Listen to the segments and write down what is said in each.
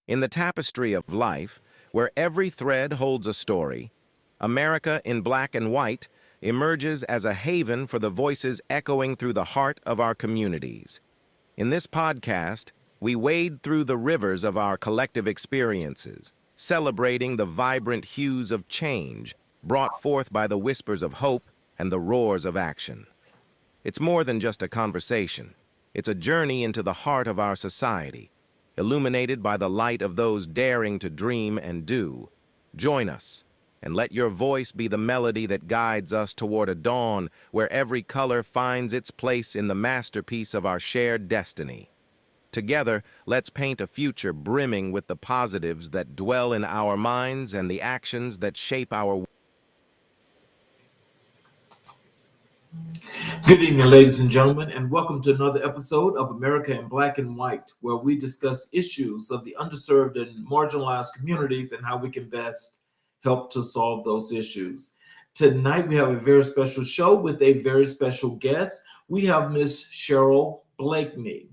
In the tapestry of life, where every thread holds a story, America in Black and White emerges as a haven for the voices echoing through the heart of our communities. In this podcast, we wade through the rivers of our collective experiences, celebrating the vibrant hues of change brought forth by the whispers of hope and the roars of action. It's more than just a conversation. It's a journey into the heart of our society, illuminated by the light of those daring to dream and do. Join us, and let your voice be the melody that guides us toward a dawn where every color finds its place in the masterpiece of our shared destiny. Together, let's paint a future brimming with the positives that dwell in our minds and the actions that shape our. Good evening, ladies and gentlemen, and welcome to another episode of America in Black and White, where we discuss issues of the underserved and marginalized communities and how we can best help to solve those issues. Tonight, we have a very special show with a very special guest. We have Miss Cheryl Blakeney.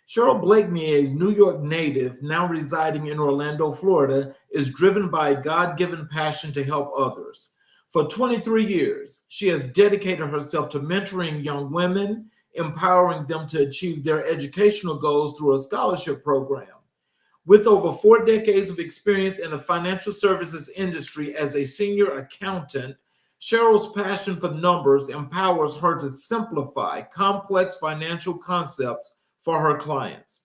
Cheryl Blakeney, a New York native now residing in Orlando, Florida, is driven by a God-given passion to help others. For 23 years, she has dedicated herself to mentoring young women, empowering them to achieve their educational goals through a scholarship program. With over 4 decades of experience in the financial services industry as a senior accountant, Cheryl's passion for numbers empowers her to simplify complex financial concepts for her clients.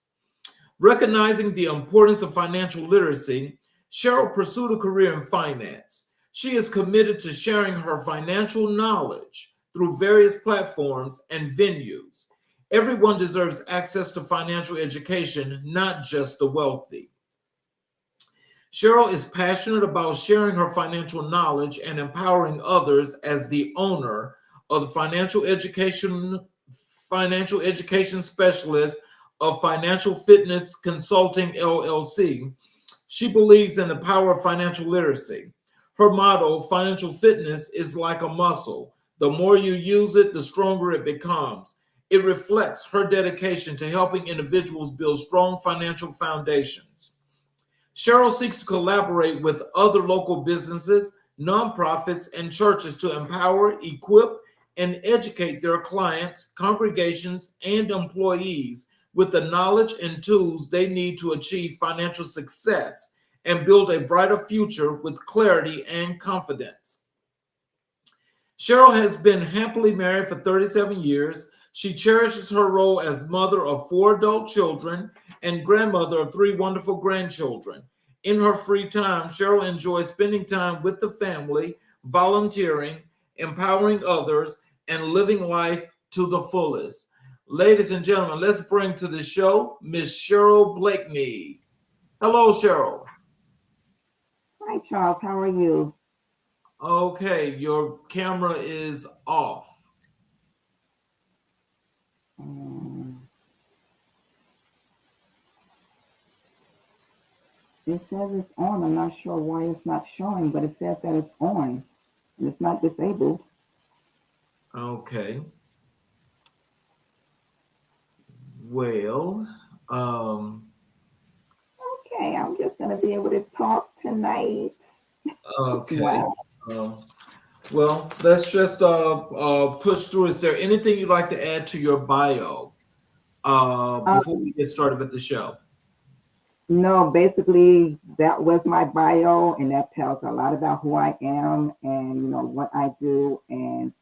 Recognizing the importance of financial literacy, Cheryl pursued a career in finance. She is committed to sharing her financial knowledge through various platforms and venues. Everyone deserves access to financial education, not just the wealthy. Cheryl is passionate about sharing her financial knowledge and empowering others as the owner of the financial education specialist of Financial Fitness Consulting, LLC. She believes in the power of financial literacy. Her motto, financial fitness, is like a muscle. The more you use it, the stronger it becomes. It reflects her dedication to helping individuals build strong financial foundations. Cheryl seeks to collaborate with other local businesses, nonprofits, and churches to empower, equip, and educate their clients, congregations, and employees with the knowledge and tools they need to achieve financial success and build a brighter future with clarity and confidence. Cheryl has been happily married for 37 years. She cherishes her role as mother of 4 adult children and grandmother of 3 wonderful grandchildren. In her free time, Cheryl enjoys spending time with the family, volunteering, empowering others, and living life to the fullest. Ladies and gentlemen, let's bring to the show Miss Cheryl Blakeney. Hello, Cheryl. Hi, Charles. How are you? Okay, your camera is off. It says it's on. I'm not sure why it's not showing, but it says that it's on and it's not disabled. Okay. Well, Okay, I'm just going to be able to talk tonight. okay. Wow. Well, let's just push through. Is there anything you'd like to add to your bio before we get started with the show? No, basically that was my bio, and that tells a lot about who I am and what I do. And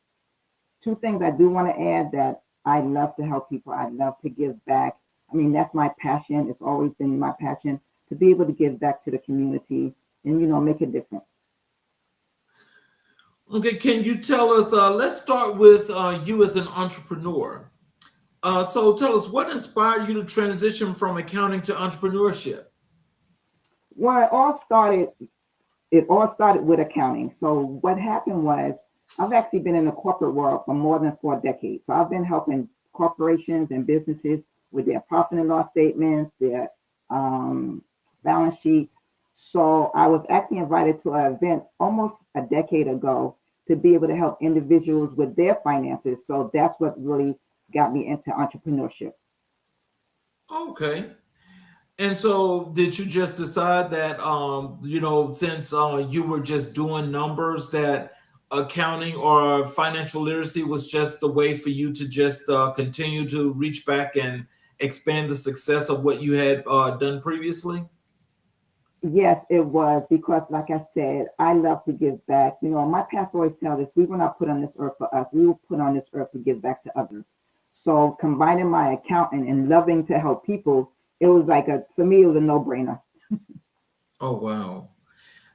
2 things I do want to add: that I love to help people. I love to give back. I mean, that's my passion. It's always been my passion to be able to give back to the community and make a difference. Okay, can you tell us? Let's start with you as an entrepreneur. So tell us, what inspired you to transition from accounting to entrepreneurship? Well, it all started with accounting. So what happened was, I've actually been in the corporate world for more than 4 decades. So I've been helping corporations and businesses with their profit and loss statements, their balance sheets. So I was actually invited to an event almost a decade ago to be able to help individuals with their finances. So that's what really got me into entrepreneurship. Okay. And so did you just decide that, since you were just doing numbers, that accounting or financial literacy was just the way for you to just continue to reach back and expand the success of what you had done previously? Yes, it was because, like I said, I love to give back. My pastor always tells us we were not put on this earth for us. We were put on this earth to give back to others. So combining my accounting and loving to help people, it was like for me, it was a no-brainer. Oh, wow.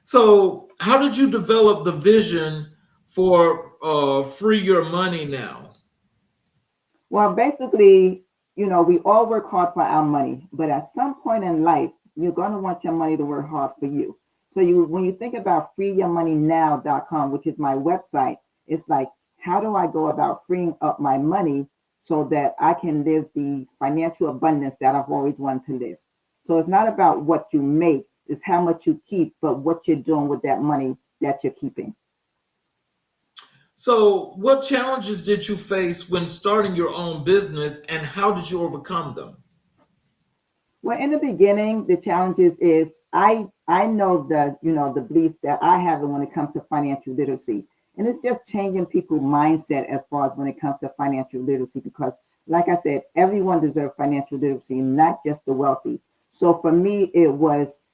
So how did you develop the vision for Free Your Money Now? Well, basically, we all work hard for our money, but at some point in life, you're going to want your money to work hard for you. So when you think about freeyourmoneynow.com, which is my website, it's like, how do I go about freeing up my money so that I can live the financial abundance that I've always wanted to live? So it's not about what you make, it's how much you keep, but what you're doing with that money that you're keeping. So what challenges did you face when starting your own business, and how did you overcome them? Well, in the beginning, the challenges is I know the belief that I have when it comes to financial literacy, and it's just changing people's mindset as far as when it comes to financial literacy. Because, like I said, everyone deserves financial literacy, not just the wealthy. So for me, it was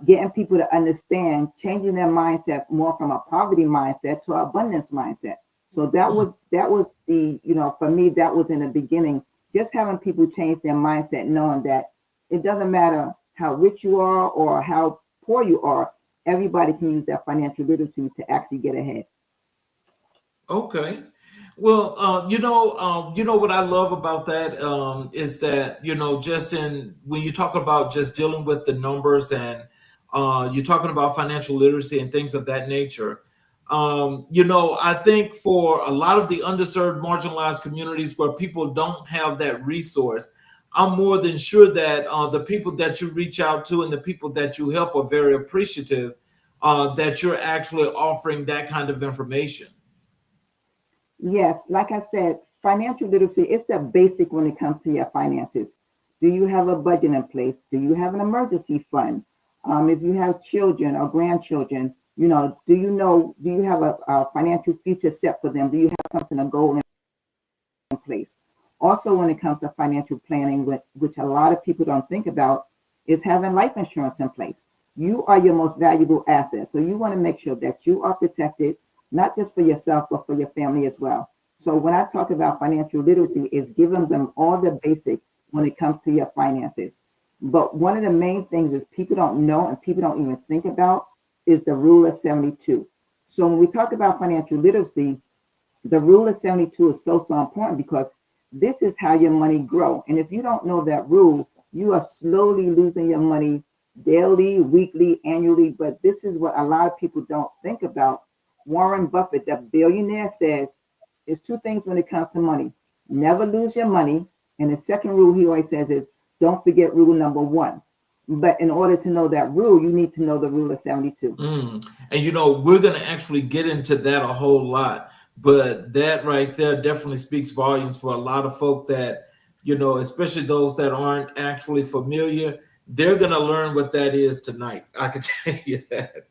getting people to understand, changing their mindset more from a poverty mindset to an abundance mindset. So that was the for me, that was in the beginning, just having people change their mindset, knowing that it doesn't matter how rich you are or how poor you are. Everybody can use their financial literacy to actually get ahead. Okay. Well, what I love about that is that, just in when you talk about just dealing with the numbers, and you're talking about financial literacy and things of that nature. I think for a lot of the underserved, marginalized communities where people don't have that resource, I'm more than sure that the people that you reach out to and the people that you help are very appreciative that you're actually offering that kind of information. Yes, like I said, financial literacy is the basic when it comes to your finances. Do you have a budget in place? Do you have an emergency fund? If you have children or grandchildren, do you have a financial future set for them? Do you have something, a goal in place? Also, when it comes to financial planning, which a lot of people don't think about, is having life insurance in place. You are your most valuable asset. So you want to make sure that you are protected, not just for yourself, but for your family as well. So when I talk about financial literacy, is giving them all the basic when it comes to your finances. But one of the main things is people don't know and people don't even think about is the rule of 72. So when we talk about financial literacy, the rule of 72 is so important because this is how your money grow. And if you don't know that rule, you are slowly losing your money daily, weekly, annually. But this is what a lot of people don't think about. Warren Buffett, the billionaire, says there's two things when it comes to money. Never lose your money. And the second rule he always says is don't forget rule number one. But in order to know that rule, you need to know the rule of 72. And we're going to actually get into that a whole lot. But that right there definitely speaks volumes for a lot of folk that, especially those that aren't actually familiar, they're going to learn what that is tonight. I can tell you that.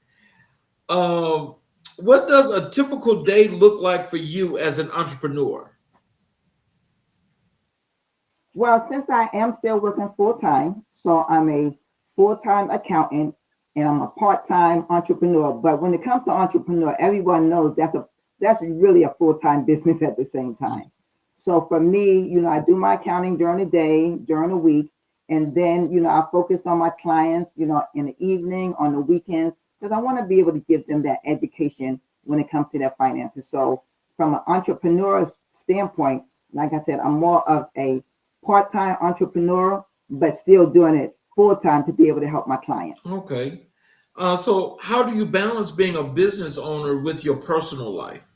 Um, what does a typical day look like for you as an entrepreneur? Well, since I am still working full time, so I'm a full time accountant and I'm a part time entrepreneur. But when it comes to entrepreneur, everyone knows that's really a full time business at the same time. So for me, I do my accounting during the day, during the week, and then I focus on my clients, in the evening, on the weekends, because I want to be able to give them that education when it comes to their finances. So from an entrepreneur standpoint, like I said, I'm more of a part-time entrepreneur, but still doing it full-time to be able to help my clients. Okay. So how do you balance being a business owner with your personal life?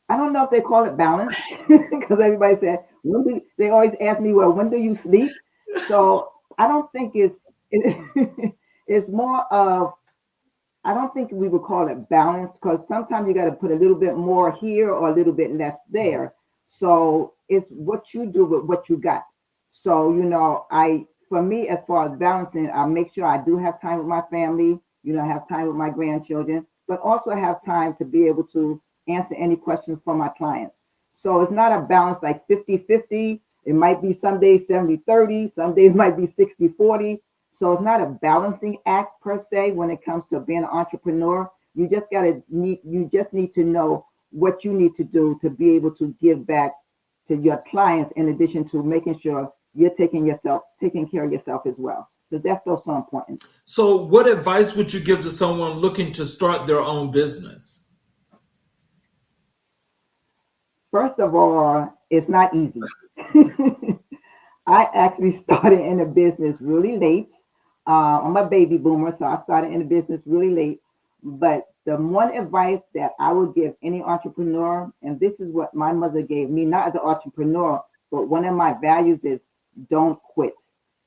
I don't know if they call it balance because everybody said they always ask me, well, when do you sleep? So I don't think it's more of, I don't think we would call it balance because sometimes you got to put a little bit more here or a little bit less there. So it's what you do with what you got. So, for me, as far as balancing, I make sure I do have time with my family, have time with my grandchildren, but also have time to be able to answer any questions from my clients. So it's not a balance like 50-50. It might be some days 70-30, some days might be 60-40. So it's not a balancing act per se when it comes to being an entrepreneur. You just need to know what you need to do to be able to give back to your clients, in addition to making sure you're taking care of yourself as well, because that's so important. So what advice would you give to someone looking to start their own business? First of all, it's not easy. I actually started in a business really late. I'm a baby boomer, so I started in the business really late. But the one advice that I would give any entrepreneur, and this is what my mother gave me, not as an entrepreneur, but one of my values is don't quit.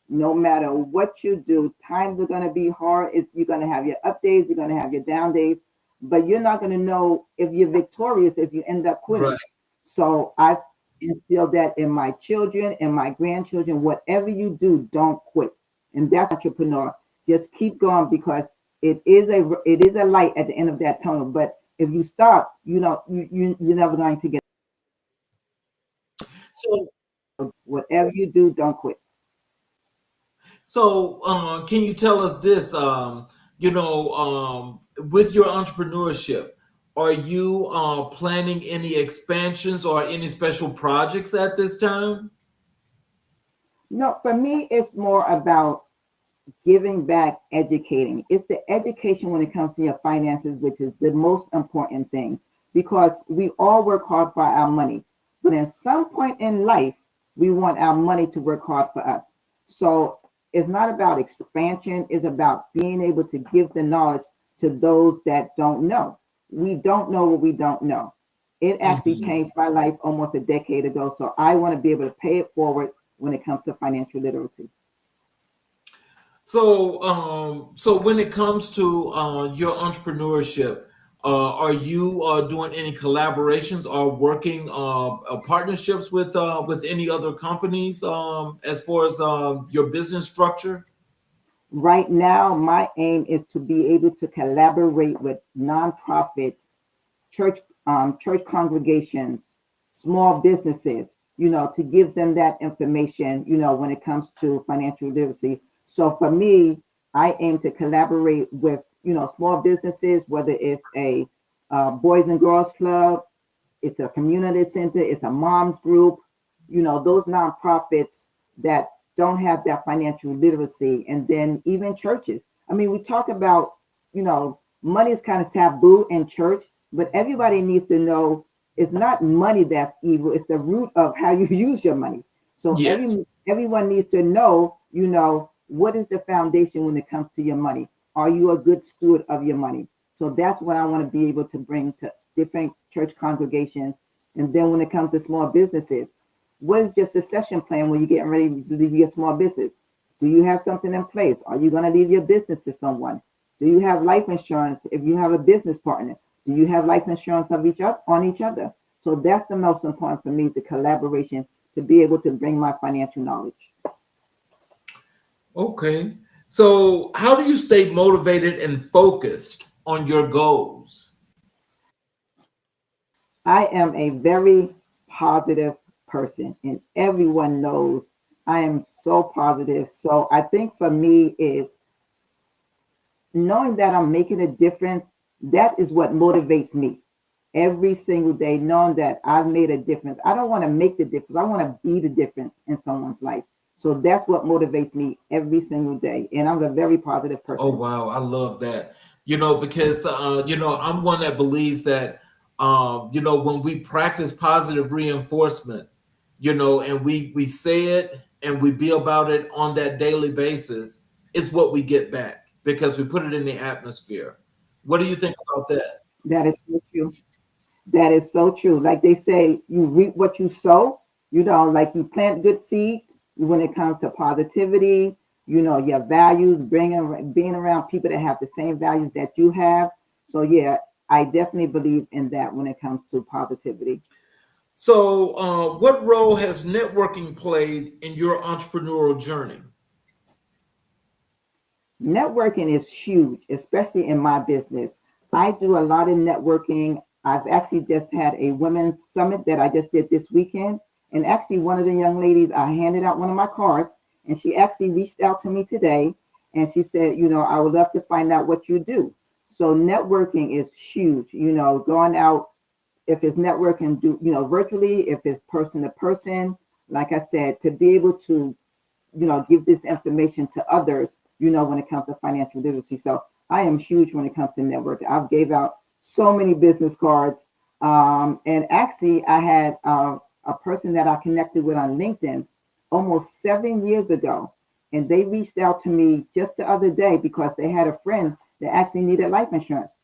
No matter what you do, times are going to be hard. You're going to have your up days, you're going to have your down days, but you're not going to know if you're victorious if you end up quitting. Right. So I instilled that in my children and my grandchildren. Whatever you do, don't quit. And that's entrepreneur. Just keep going, because it is a light at the end of that tunnel. But if you stop, you're never going to get. So Whatever you do, don't quit. So, can you tell us this? With your entrepreneurship, are you planning any expansions or any special projects at this time? No, for me, it's more about giving back, educating. It's the education when it comes to your finances, which is the most important thing, because we all work hard for our money. But at some point in life, we want our money to work hard for us. So it's not about expansion, it's about being able to give the knowledge to those that don't know. We don't know what we don't know. It actually changed my life almost a decade ago. So I want to be able to pay it forward when it comes to financial literacy. So when it comes to your entrepreneurship, are you doing any collaborations or working partnerships with any other companies as far as your business structure? Right now, my aim is to be able to collaborate with nonprofits, church congregations, small businesses, to give them that information, when it comes to financial literacy. So for me, I aim to collaborate with, small businesses, whether it's a Boys and Girls Club, it's a community center, it's a mom's group, those nonprofits that don't have that financial literacy. And then even churches. I mean, we talk about, money is kind of taboo in church, but everybody needs to know it's not money that's evil. It's the root of how you use your money. So Yes. everyone needs to know, what is the foundation when it comes to your money? Are you a good steward of your money? So that's what I want to be able to bring to different church congregations. And then when it comes to small businesses, what is your succession plan when you're getting ready to leave your small business? Do you have something in place? Are you going to leave your business to someone? Do you have life insurance if you have a business partner? Do you have life insurance on each other? So that's the most important for me, the collaboration, to be able to bring my financial knowledge. Okay. So how do you stay motivated and focused on your goals? I am a very positive person, and everyone knows I am so positive. So I think for me is knowing that I'm making a difference. That is what motivates me every single day, knowing that I've made a difference. I don't want to make the difference. I want to be the difference in someone's life. So that's what motivates me every single day. And I'm a very positive person. Oh, wow. I love that. Because, I'm one that believes that, when we practice positive reinforcement, and we say it and we be about it on that daily basis, it's what we get back because we put it in the atmosphere. What do you think about that? That is so true. That is so true. Like they say, you reap what you sow, like you plant good seeds when it comes to positivity, your values, being around people that have the same values that you have. So yeah, I definitely believe in that when it comes to positivity. So, what role has networking played in your entrepreneurial journey? Networking is huge, especially in my business. I do a lot of networking. I've actually just had a women's summit that I just did this weekend. And actually, one of the young ladies, I handed out one of my cards, and she actually reached out to me today. And she said, I would love to find out what you do. So, networking is huge. Going out, if it's networking, virtually, if it's person to person, like I said, to be able to give this information to others, when it comes to financial literacy. So I am huge when it comes to networking. I've gave out so many business cards. And actually I had a person that I connected with on LinkedIn almost 7 years ago. And they reached out to me just the other day because they had a friend that actually needed life insurance.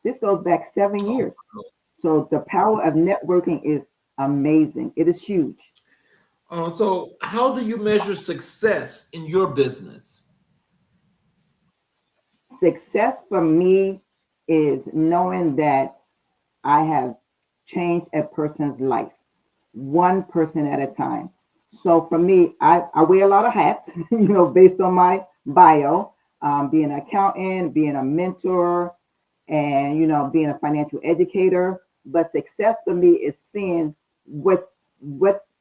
This goes back 7 years. So the power of networking is amazing. It is huge. So, how do you measure success in your business? Success for me is knowing that I have changed a person's life, one person at a time. So for me, I wear a lot of hats, based on my bio, being an accountant, being a mentor, and, being a financial educator. But success for me is seeing what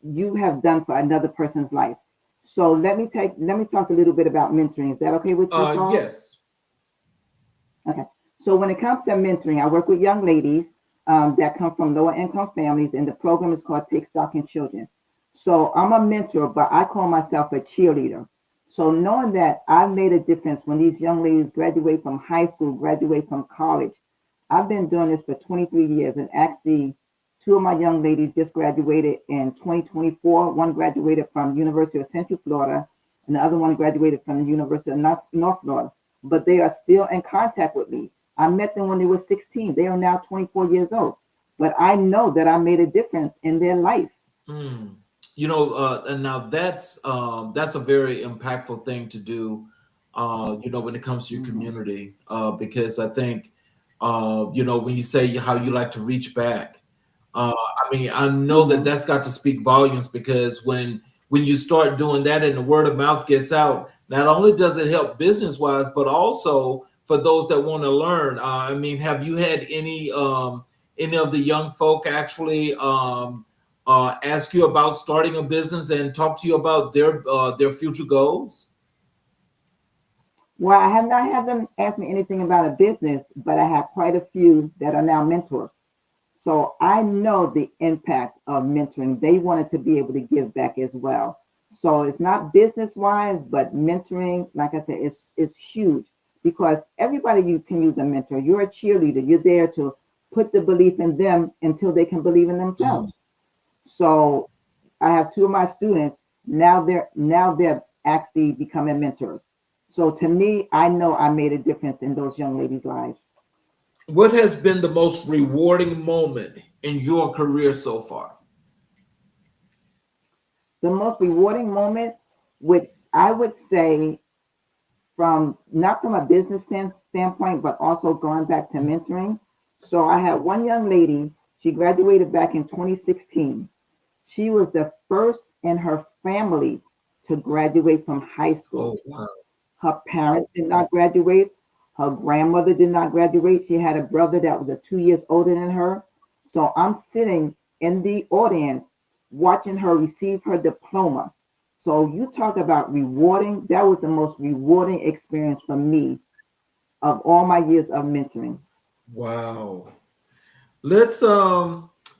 you have done for another person's life. So let me talk a little bit about mentoring. Is that okay with you, Charles? Yes. Okay. So when it comes to mentoring, I work with young ladies that come from lower income families, and the program is called Take Stock in Children. So I'm a mentor, but I call myself a cheerleader. So knowing that I made a difference when these young ladies graduate from high school, graduate from college, I've been doing this for 23 years, and actually two of my young ladies just graduated in 2024. One graduated from University of Central Florida, and the other one graduated from the University of North Florida. But they are still in contact with me. I met them when they were 16. They are now 24 years old. But I know that I made a difference in their life. Mm. And now that's a very impactful thing to do. When it comes to your Mhm. community, because I think, when you say how you like to reach back, I know that Mhm. that's got to speak volumes, because when you start doing that and the word of mouth gets out, not only does it help business wise, but also for those that want to learn. Have you had any of the young folk actually ask you about starting a business and talk to you about their future goals? Well, I have not had them ask me anything about a business, but I have quite a few that are now mentors. So I know the impact of mentoring. They wanted to be able to give back as well. So it's not business wise, but mentoring, like I said, it's huge because everybody you can use a mentor. You're a cheerleader. You're there to put the belief in them until they can believe in Mhm. themselves. So I have two of my students now they're actually becoming mentors. So to me, I know I made a difference in those young ladies' lives. What has been the most rewarding moment in your career so far? The most rewarding moment, which I would say from not from a business standpoint, but also going back to mentoring. So I had one young lady, she graduated back in 2016. She was the first in her family to graduate from high school. Oh, wow. Her parents did not graduate. Her grandmother did not graduate. She had a brother that was 2 years older than her. So I'm sitting in the audience watching her receive her diploma. So you talk about rewarding. That was the most rewarding experience for me of all my years of mentoring. Wow. Let's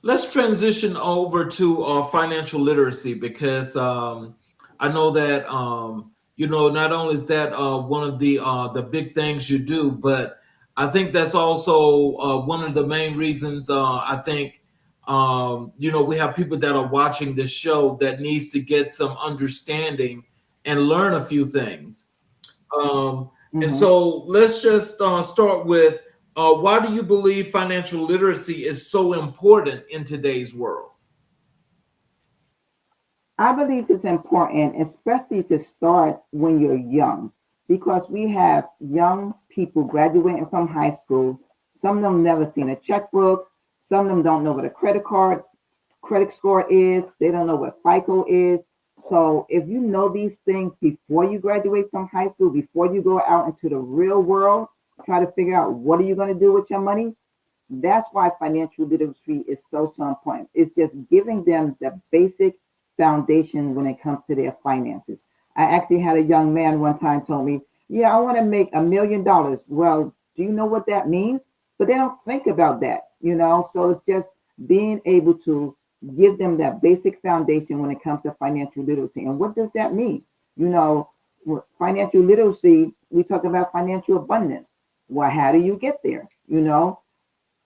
let's transition over to financial literacy, because I know that not only is that one of the big things you do, but I think that's also one of the main reasons. I think we have people that are watching this show that needs to get some understanding and learn a few things. And Mhm. so let's just start with, why do you believe financial literacy is so important in today's world? I believe it's important, especially to start when you're young, because we have young people graduating from high school. Some of them never seen a checkbook. Some of them don't know what a credit card credit score is. They don't know what FICO is. So if you know these things before you graduate from high school, before you go out into the real world, try to figure out what are you going to do with your money. That's why financial literacy is so important. It's just giving them the basic foundation when it comes to their finances. I actually had a young man one time told me, yeah, I want to make $1 million. Well, do you know what that means? But they don't think about that, you know? So it's just being able to give them that basic foundation when it comes to financial literacy. And what does that mean? You know, financial literacy, we talk about financial abundance. Well, how do you get there? You know,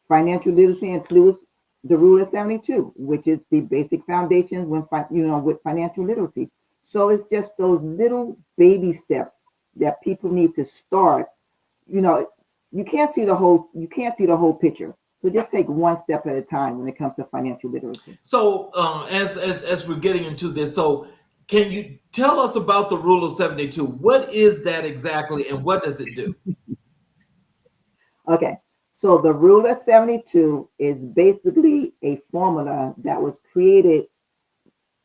financial literacy includes the rule of 72, which is the basic foundation when with financial literacy. So it's just those little baby steps that people need to start. You know, you can't see the whole picture. So just take one step at a time when it comes to financial literacy. So as we're getting into this, so can you tell us about the rule of 72? What is that exactly, and what does it do? Okay, so the rule of 72 is basically a formula that was created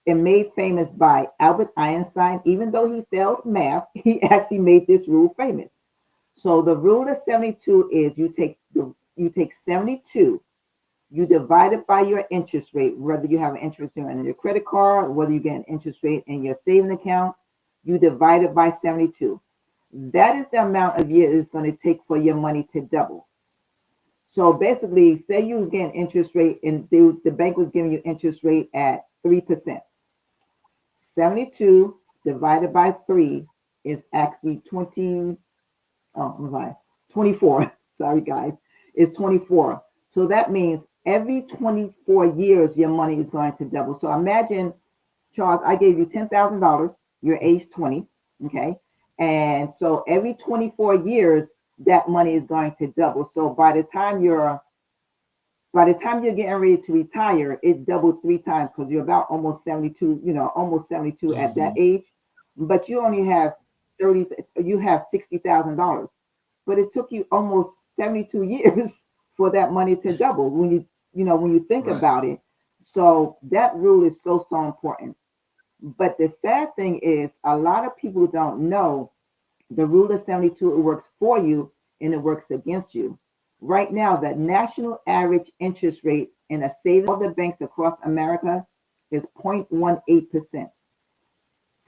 and made famous by Albert Einstein. Even though he failed math, he actually made this rule famous. So the rule of 72 is you take 72, you divide it by your interest rate, whether you have an interest rate on your credit card, whether you get an interest rate in your saving account, you divide it by 72. That is the amount of years it's going to take for your money to double. So basically, say you was getting interest rate and the bank was giving you interest rate at 3%. 72 divided by 3 is actually 24. Sorry, guys. It's 24. So that means every 24 years, your money is going to double. So imagine, Charles, I gave you $10,000. You're age 20. Okay. And so every 24 years, that money is going to double. So by the time you're getting ready to retire, it doubled 3 times because you're about almost 72, almost 72 at that age. But you only have $60,000. But it took you almost 72 years for that money to double when you think about it. So that rule is so important. But the sad thing is a lot of people don't know the rule of 72. It works for you and it works against you. Right now, the national average interest rate in a savings of the banks across America is 0.18%.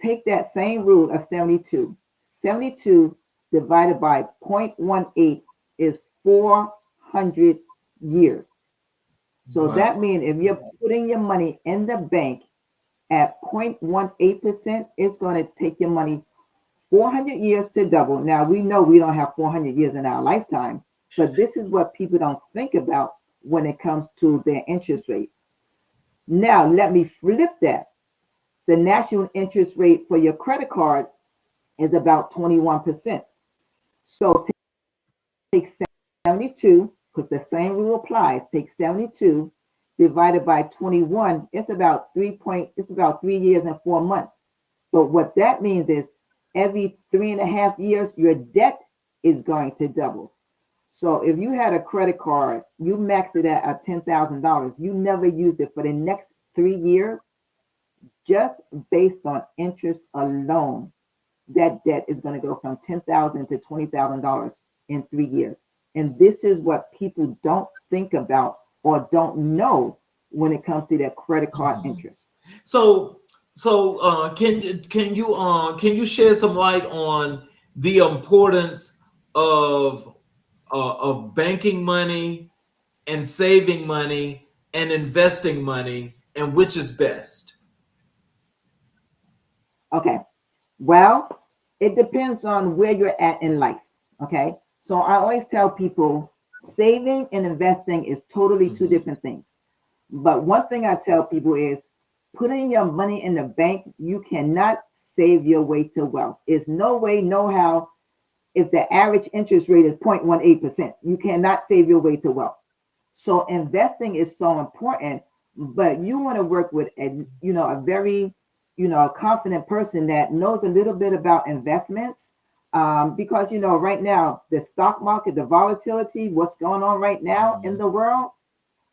Take that same rule of 72. 72 divided by 0.18 is 400 years. So that means if you're putting your money in the bank at 0.18%, it's going to take your money 400 years to double. Now, we know we don't have 400 years in our lifetime, but this is what people don't think about when it comes to their interest rate. Now, let me flip that. The national interest rate for your credit card is about 21%. So take 72, because the same rule applies. Take 72 divided by 21. It's about 3 years and 4 months. But what that means is every 3.5 years, your debt is going to double. So if you had a credit card, you maxed it at $10,000, you never used it for the next 3 years, just based on interest alone, that debt is going to go from $10,000 to $20,000 in 3 years. And this is what people don't think about or don't know when it comes to their credit card interest. So can you shed some light on the importance of banking money and saving money and investing money, and which is best? Okay. Well, it depends on where you're at in life. Okay. So I always tell people saving and investing is totally two different things. But one thing I tell people is putting your money in the bank, you cannot save your way to wealth. There's no way, no how. If the average interest rate is 0.18%, you cannot save your way to wealth. So investing is so important, but you want to work with a very a confident person that knows a little bit about investments, because right now the stock market, the volatility, what's going on right now in the world,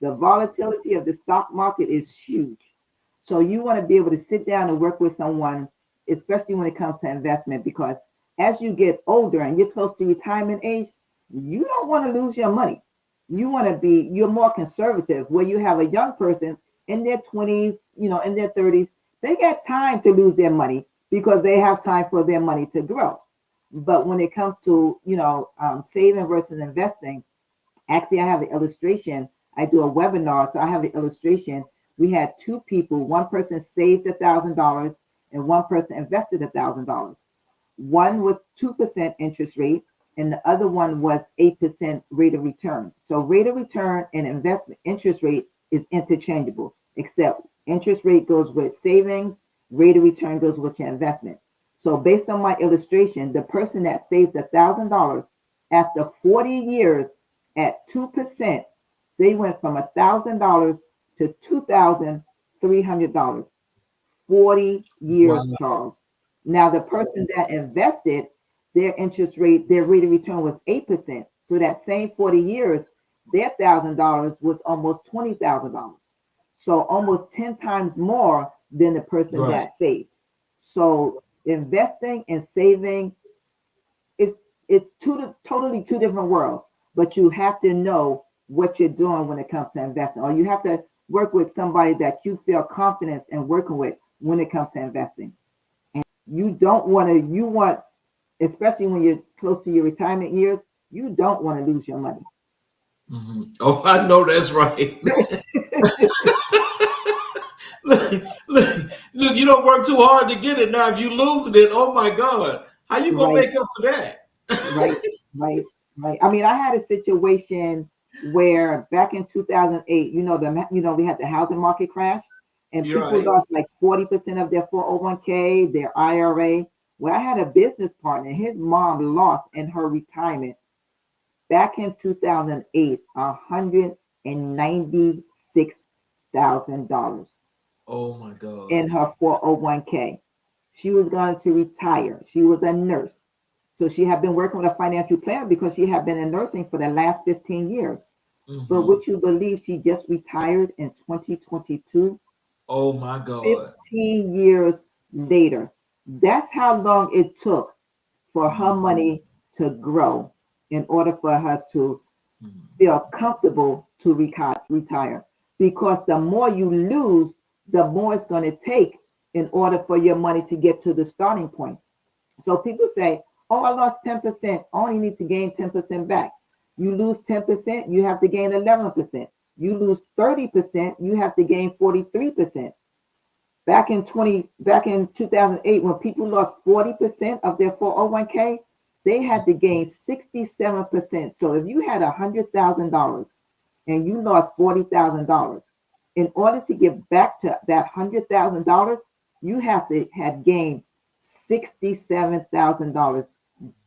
The volatility of the stock market is huge. So you want to be able to sit down and work with someone, especially when it comes to investment, because as you get older and you're close to retirement age, you don't want to lose your money. You're more conservative, where you have a young person in their 20s, in their 30s, they got time to lose their money because they have time for their money to grow. But when it comes to, saving versus investing, actually, I have an illustration. I do a webinar, so I have the illustration. We had two people. One person saved $1,000 and one person invested $1,000. One was 2% interest rate and the other one was 8% rate of return. So rate of return and investment interest rate is interchangeable, except interest rate goes with savings, rate of return goes with your investment. So based on my illustration, the person that saved $1,000 after 40 years at 2%, they went from $1,000 to $2,300. 40 years, Wow. Charles. Now the person that invested, their interest rate, their rate of return was 8%. So that same 40 years, their $1,000 was almost $20,000. So almost 10 times more than the person Right. that saved. So investing and saving it's totally two different worlds, but you have to know what you're doing when it comes to investing, or you have to work with somebody that you feel confidence in working with when it comes to investing. And you want, especially when you're close to your retirement years, you don't want to lose your money. Mhm. Oh, I know that's right. Look, you don't work too hard to get it. Now, if you lose it, oh my God, how you gonna Right, make up for that? right, right. I mean, I had a situation where back in 2008, we had the housing market crash, and You're people right. lost like 40% of their 401k, their IRA. Well, I had a business partner. His mom lost in her retirement back in 2008, $196,000 Oh my God. in her 401k. She was going to retire. She was a nurse. So she had been working with a financial planner because she had been in nursing for the last 15 years. But Mhm. would you believe she just retired in 2022? Oh my God. 15 years later. That's how long it took for her Mhm. money to grow in order for her to Mhm. feel comfortable to retire. Because the more you lose, the more it's going to take in order for your money to get to the starting point. So people say, oh, I lost 10%. I only need to gain 10% back. You lose 10%, you have to gain 11%. You lose 30%, you have to gain 43%. Back in 2008, when people lost 40% of their 401k, they had to gain 67%. So if you had $100,000 and you lost $40,000, in order to get back to that $100,000, you have to have gained $67,000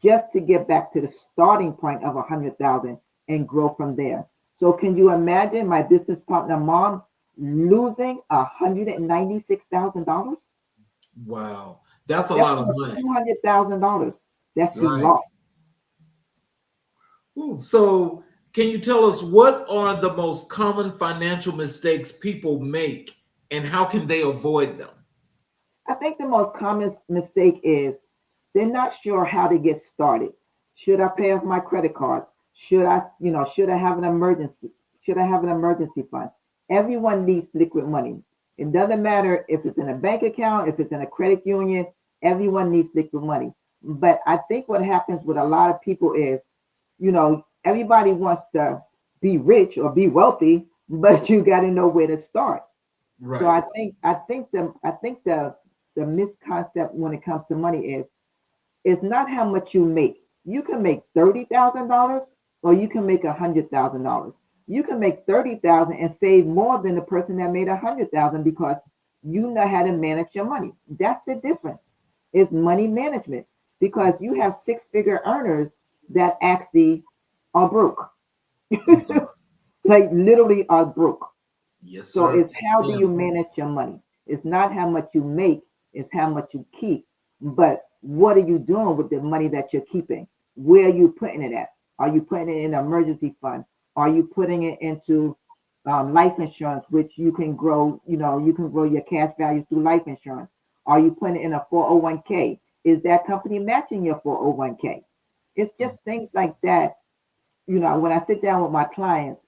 just to get back to the starting point of 100,000 and grow from there. So can you imagine my business partner mom losing $196,000? Wow. That's a That's lot of almost money. $200,000 that she Right. lost. Ooh, so can you tell us what are the most common financial mistakes people make and how can they avoid them? I think the most common mistake is they're not sure how to get started. Should I pay off my credit cards? Should I have an emergency? Should I have an emergency fund? Everyone needs liquid money. It doesn't matter if it's in a bank account, if it's in a credit union, everyone needs liquid money. But I think what happens with a lot of people is, everybody wants to be rich or be wealthy, but you got to know where to start. So Right. I think the misconcept when it comes to money is it's not how much you make. You can make $30,000 or you can make $100,000. You can make 30,000 and save more than the person that made 100,000 because you know how to manage your money. That's the difference. It's money management because you have six-figure earners that actually are broke, Mhm. like literally are broke. Yes, So sir. it's how do Yeah. you manage your money? It's not how much you make, it's how much you keep. But what are you doing with the money that you're keeping? Where are you putting it at? Are you putting it in an emergency fund? Are you putting it into life insurance, which you can grow, you can grow your cash value through life insurance. Are you putting it in a 401k? Is that company matching your 401k? It's just things like that. When I sit down with my clients,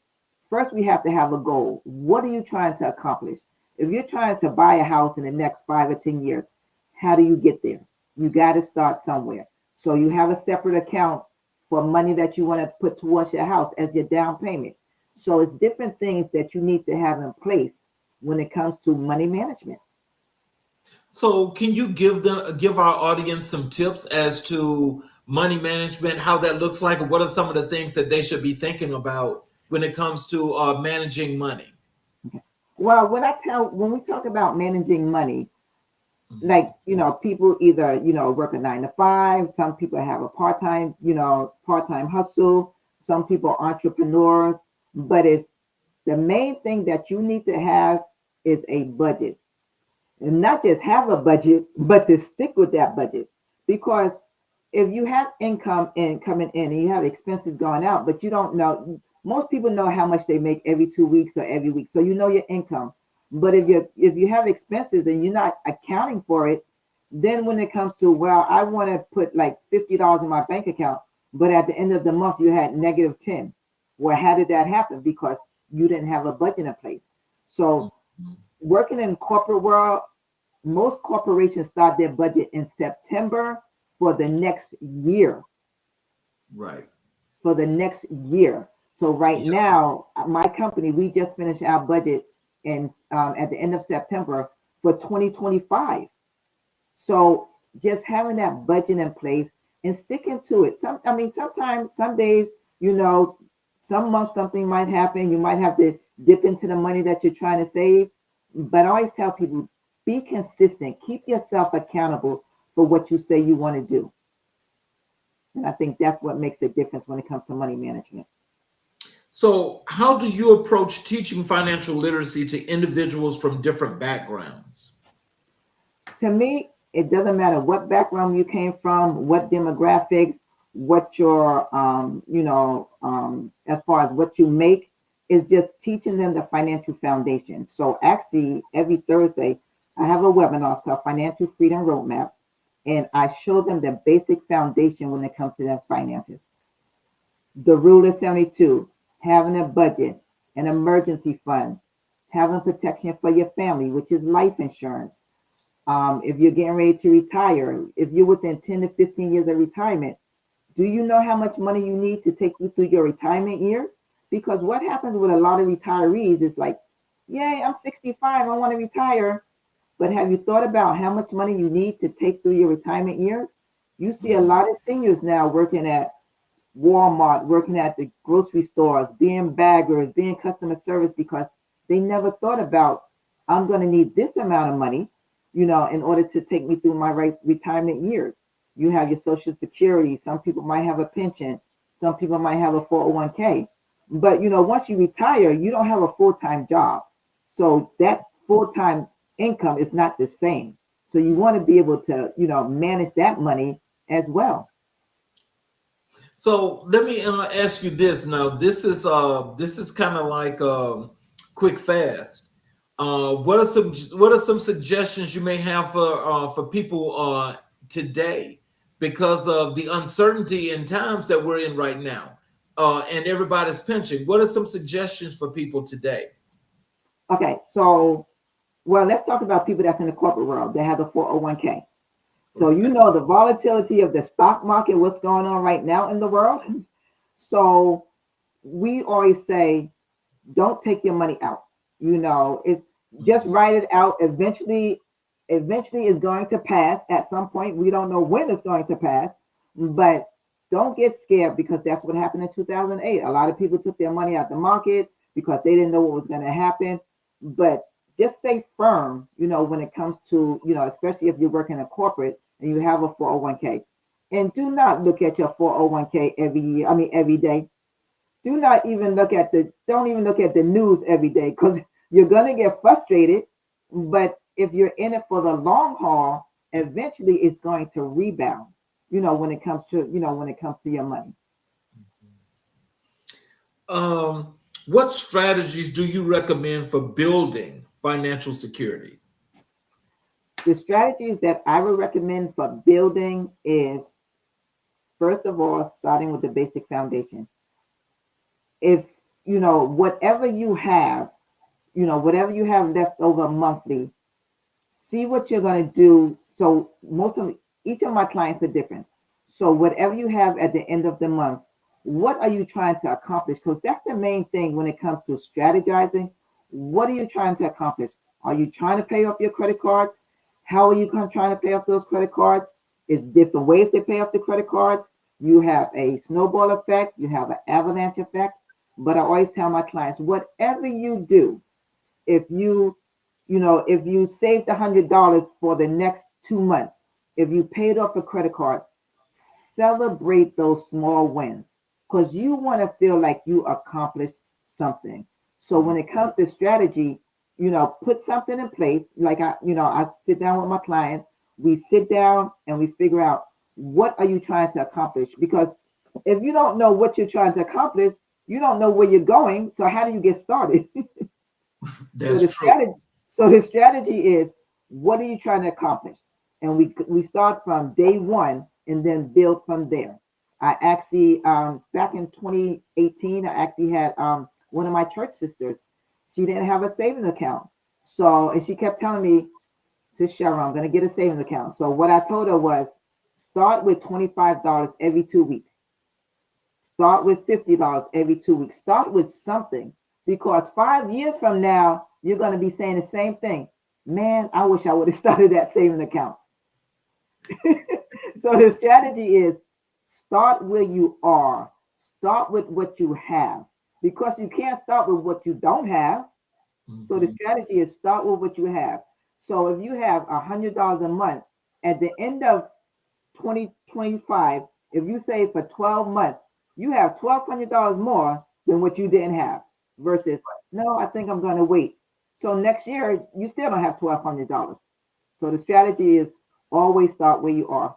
first we have to have a goal. What are you trying to accomplish? If you're trying to buy a house in the next 5 or 10 years, how do you get there? You got to start somewhere. So you have a separate account for money that you want to put towards your house as your down payment. So it's different things that you need to have in place when it comes to money management. So can you give our audience some tips as to money management, how that looks like, and what are some of the things that they should be thinking about when it comes to managing money? Okay. Well, when we talk about managing money, like, people either, work a 9 to 5, some people have a part-time hustle, some people are entrepreneurs, but it's the main thing that you need to have is a budget. And not just have a budget, but to stick with that budget. Because if you have income coming in and you have expenses going out, but you don't know, most people know how much they make every 2 weeks or every week. So you know your income. But if you have expenses and you're not accounting for it, then when it comes to, well, I want to put like $50 in my bank account, but at the end of the month you had -10. Well, how did that happen? Because you didn't have a budget in place. So working in corporate world, most corporations start their budget in September for the next year. Right. For the next year. So right now, my company, we just finished our budget at the end of September for 2025. So just having that budget in place and sticking to it. Sometimes, some days, some months something might happen. You might have to dip into the money that you're trying to save. But I always tell people, be consistent. Keep yourself accountable for what you say you want to do. And I think that's what makes a difference when it comes to money management. So how do you approach teaching financial literacy to individuals from different backgrounds? To me, it doesn't matter what background you came from, what demographics, what your, as far as what you make, is just teaching them the financial foundation. So actually, every Thursday, I have a webinar. It's called Financial Freedom Roadmap. And I show them the basic foundation when it comes to their finances. The rule of 72, having a budget, an emergency fund, having protection for your family, which is life insurance. If you're getting ready to retire, if you're within 10 to 15 years of retirement, do you know how much money you need to take you through your retirement years? Because what happens with a lot of retirees is like, yay, I'm 65, I want to retire. But have you thought about how much money you need to take through your retirement years? You see a lot of seniors now working at Walmart, working at the grocery stores, being baggers, being customer service, because they never thought about, I'm going to need this amount of money, in order to take me through my retirement years. You have your Social Security. Some people might have a pension. Some people might have a 401k. But, once you retire, you don't have a full-time job. So that full-time income is not the same. So you want to be able to, manage that money as well. So let me ask you this. Now, this is kind of like quick fast. What are some suggestions you may have for people today, because of the uncertainty in times that we're in right now, and everybody's pinching? What are some suggestions for people today? Okay, so let's talk about people that's in the corporate world that have a 401k. So the volatility of the stock market, what's going on right now in the world. So we always say, don't take your money out. It's just write it out. Eventually it's going to pass at some point. We don't know when it's going to pass, but don't get scared, because that's what happened in 2008. A lot of people took their money out the market because they didn't know what was going to happen. But just stay firm, when it comes to, especially if you're working in corporate and you have a 401k. And do not look at your 401k every day. Don't even look at the news every day, because you're going to get frustrated. But if you're in it for the long haul, eventually it's going to rebound, when it comes to your money. What strategies do you recommend for building financial security? The strategies that I would recommend for building is, first of all, starting with the basic foundation. If whatever you have, whatever you have left over monthly, see what you're going to do. So each of my clients are different. So whatever you have at the end of the month, what are you trying to accomplish? Because that's the main thing when it comes to strategizing. What are you trying to accomplish? Are you trying to pay off your credit cards? How are you trying to pay off those credit cards? It's different ways to pay off the credit cards. You have a snowball effect, you have an avalanche effect. But I always tell my clients, whatever you do, if if you saved $100 for the next 2 months, if you paid off a credit card, celebrate those small wins because you want to feel like you accomplished something. So when it comes to strategy, put something in place. Like I sit down with my clients, we sit down and we figure out what are you trying to accomplish? Because if you don't know what you're trying to accomplish, you don't know where you're going. So how do you get started? That's so true. the strategy is, what are you trying to accomplish? And we start from day one and then build from there. I actually back in 2018, I actually had one of my church sisters. She didn't have a savings account, and she kept telling me, "Sis Cheryl, I'm going to get a savings account." So what I told her was, start with $25 every 2 weeks. Start with $50 every 2 weeks. Start with something, because 5 years from now, you're going to be saying the same thing. Man, I wish I would have started that savings account. So the strategy is, start where you are. Start with what you have, because you can't start with what you don't have. So the strategy is, start with what you have. So if you have $100 a month, at the end of 2025, if you save for 12 months, you have $1,200 more than what you didn't have. Versus, no, I think I'm going to wait. So next year, you still don't have $1,200. So the strategy is, always start where you are.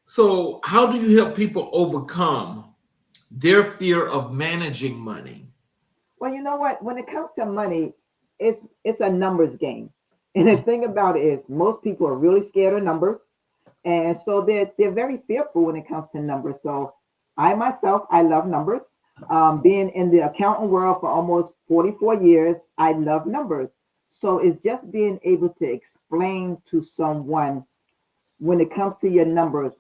So, how do you help people overcome their fear of managing money? Well, you know what? When it comes to money, it's a numbers game. And the thing about it is, most people are really scared of numbers. And so they're very fearful when it comes to numbers. So I myself, I love numbers. Being in the accounting world for almost 44 years, I love numbers. So it's just being able to explain to someone, when it comes to your numbers,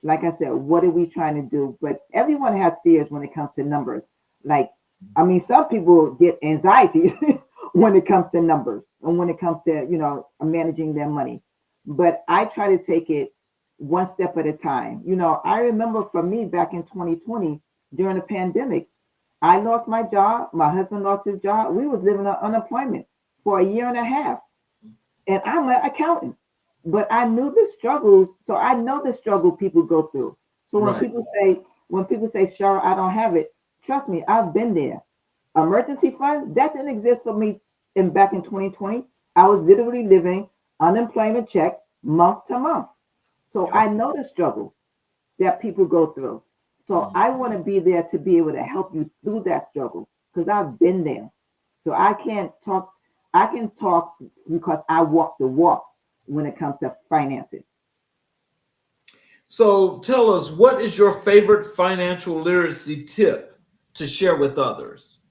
like I said, what are we trying to do? But everyone has fears when it comes to numbers. Like, I mean, some people get anxiety when it comes to numbers and when it comes to, managing their money. But I try to take it one step at a time. I remember for me back in 2020, during the pandemic, I lost my job. My husband lost his job. We was living on unemployment for a year and a half. And I'm an accountant, but I knew the struggles. So I know the struggle people go through. So when Right. people say, Cheryl, I don't have it, trust me, I've been there. Emergency fund, that didn't exist for me back in 2020. I was literally living unemployment check month to month. So I know the struggle that people go through. So I want to be there to be able to help you through that struggle, because I've been there. So I can talk because I walk the walk when it comes to finances. So, tell us, what is your favorite financial literacy tip to share with others?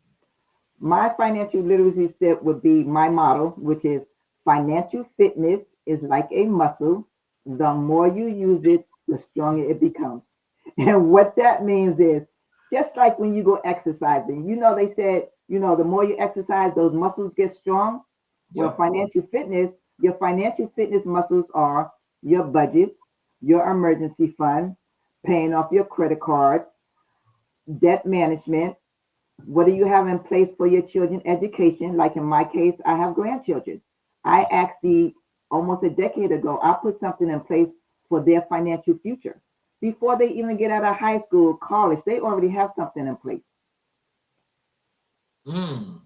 My financial literacy step would be my motto, which is, financial fitness is like a muscle. The more you use it, the stronger it becomes. And what that means is, just like when you go exercising, they said, the more you exercise, those muscles get strong. Well, Yeah. your financial fitness muscles are your budget, your emergency fund, paying off your credit cards, debt management. What do you have in place for your children's education? Like in my case, I have grandchildren. I actually, almost a decade ago, I put something in place for their financial future. Before they even get out of high school, college, they already have something in place. Mm.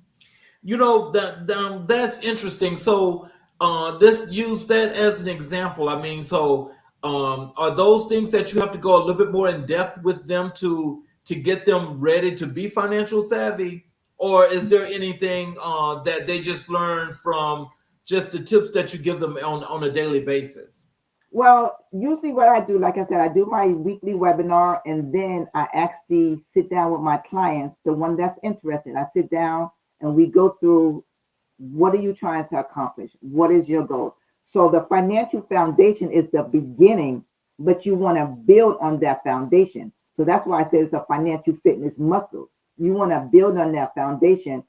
That's interesting. So, let's use that as an example. I mean, so are those things that you have to go a little bit more in depth with them to to get them ready to be financial savvy? Or is there anything that they just learn from just the tips that you give them on a daily basis? Well, usually what I do, like I said, I do my weekly webinar, and then I actually sit down with my clients, the one that's interested. I sit down and we go through, what are you trying to accomplish? What is your goal? So the financial foundation is the beginning, but you want to build on that foundation. So that's why I say it's a financial fitness muscle. You want to build on that foundation.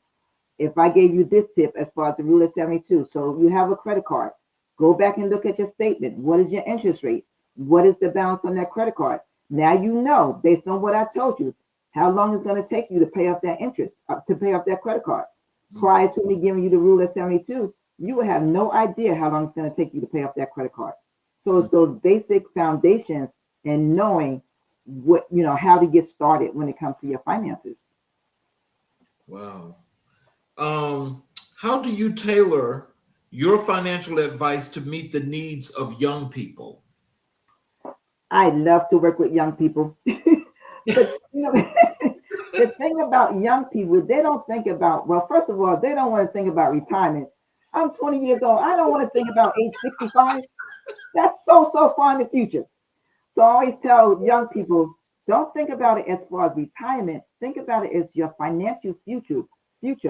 If I gave you this tip as far as the rule of 72, so you have a credit card, go back and look at your statement. What is your interest rate? What is the balance on that credit card? Now you know, based on what I told you, how long it's going to take you to pay off that interest, to pay off that credit card. Prior to me giving you the rule of 72, you will have no idea how long it's going to take you to pay off that credit card. So it's those basic foundations and knowing what, how to get started when it comes to your finances. Wow. How do you tailor your financial advice to meet the needs of young people? I love to work with young people. But the thing about young people, they don't think about, well, first of all, they don't want to think about retirement. I'm 20 years old. I don't want to think about age 65. That's so far in the future. So I always tell young people, don't think about it as far as retirement. Think about it as your financial future.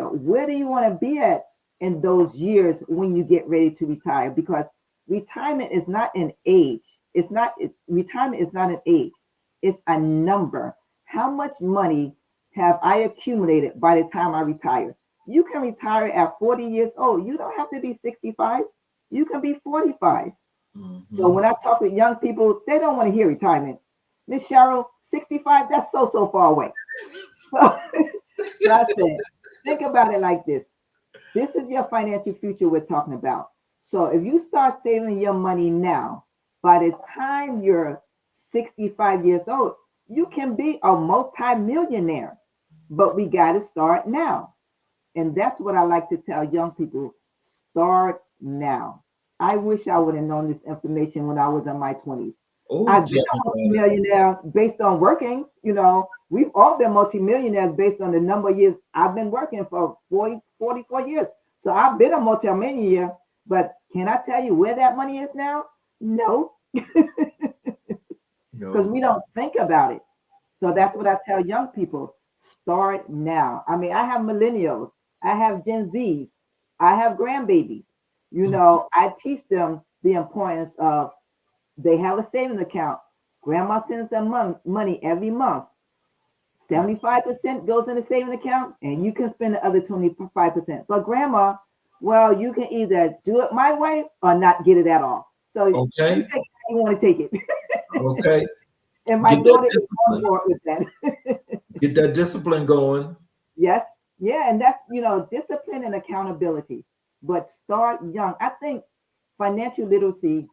Where do you want to be at in those years when you get ready to retire? Because retirement is not an age. Retirement is not an age. It's a number. How much money have I accumulated by the time I retire? You can retire at 40 years old. You don't have to be 65. You can be 45. Mm-hmm. So when I talk with young people, they don't want to hear retirement. Miss Cheryl, 65, that's so far away. So I said, think about it like this. This is your financial future we're talking about. So if you start saving your money now, by the time you're 65 years old, you can be a multi-millionaire. But we got to start now. And that's what I like to tell young people. Start now. I wish I would have known this information when I was in my 20s. I've been a multi-millionaire based on working. We've all been multi-millionaires based on the number of years I've been working for 44 years. So I've been a multi-millionaire, but can I tell you where that money is now? No. Because we don't think about it. So that's what I tell young people. Start now. I mean, I have millennials. I have Gen Zs. I have grandbabies. I teach them the importance of, they have a savings account. Grandma sends them money every month. 75% goes in the savings account, and you can spend the other 25%. But grandma, well, you can either do it my way or not get it at all. So you take it how you want to take it. Okay. And my daughter is on board with that. Get that discipline going. Yes. Yeah. And that's, discipline and accountability. But start young. I think financial literacy,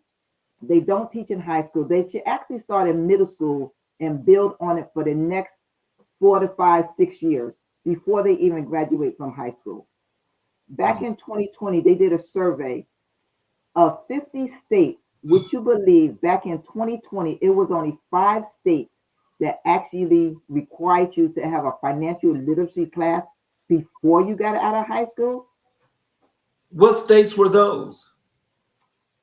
they don't teach in high school. They should actually start in middle school and build on it for the next 4 to 5, 6 years before they even graduate from high school. Back in 2020, they did a survey of 50 states. Would you believe back in 2020, it was only 5 states that actually required you to have a financial literacy class before you got out of high school? What states were those?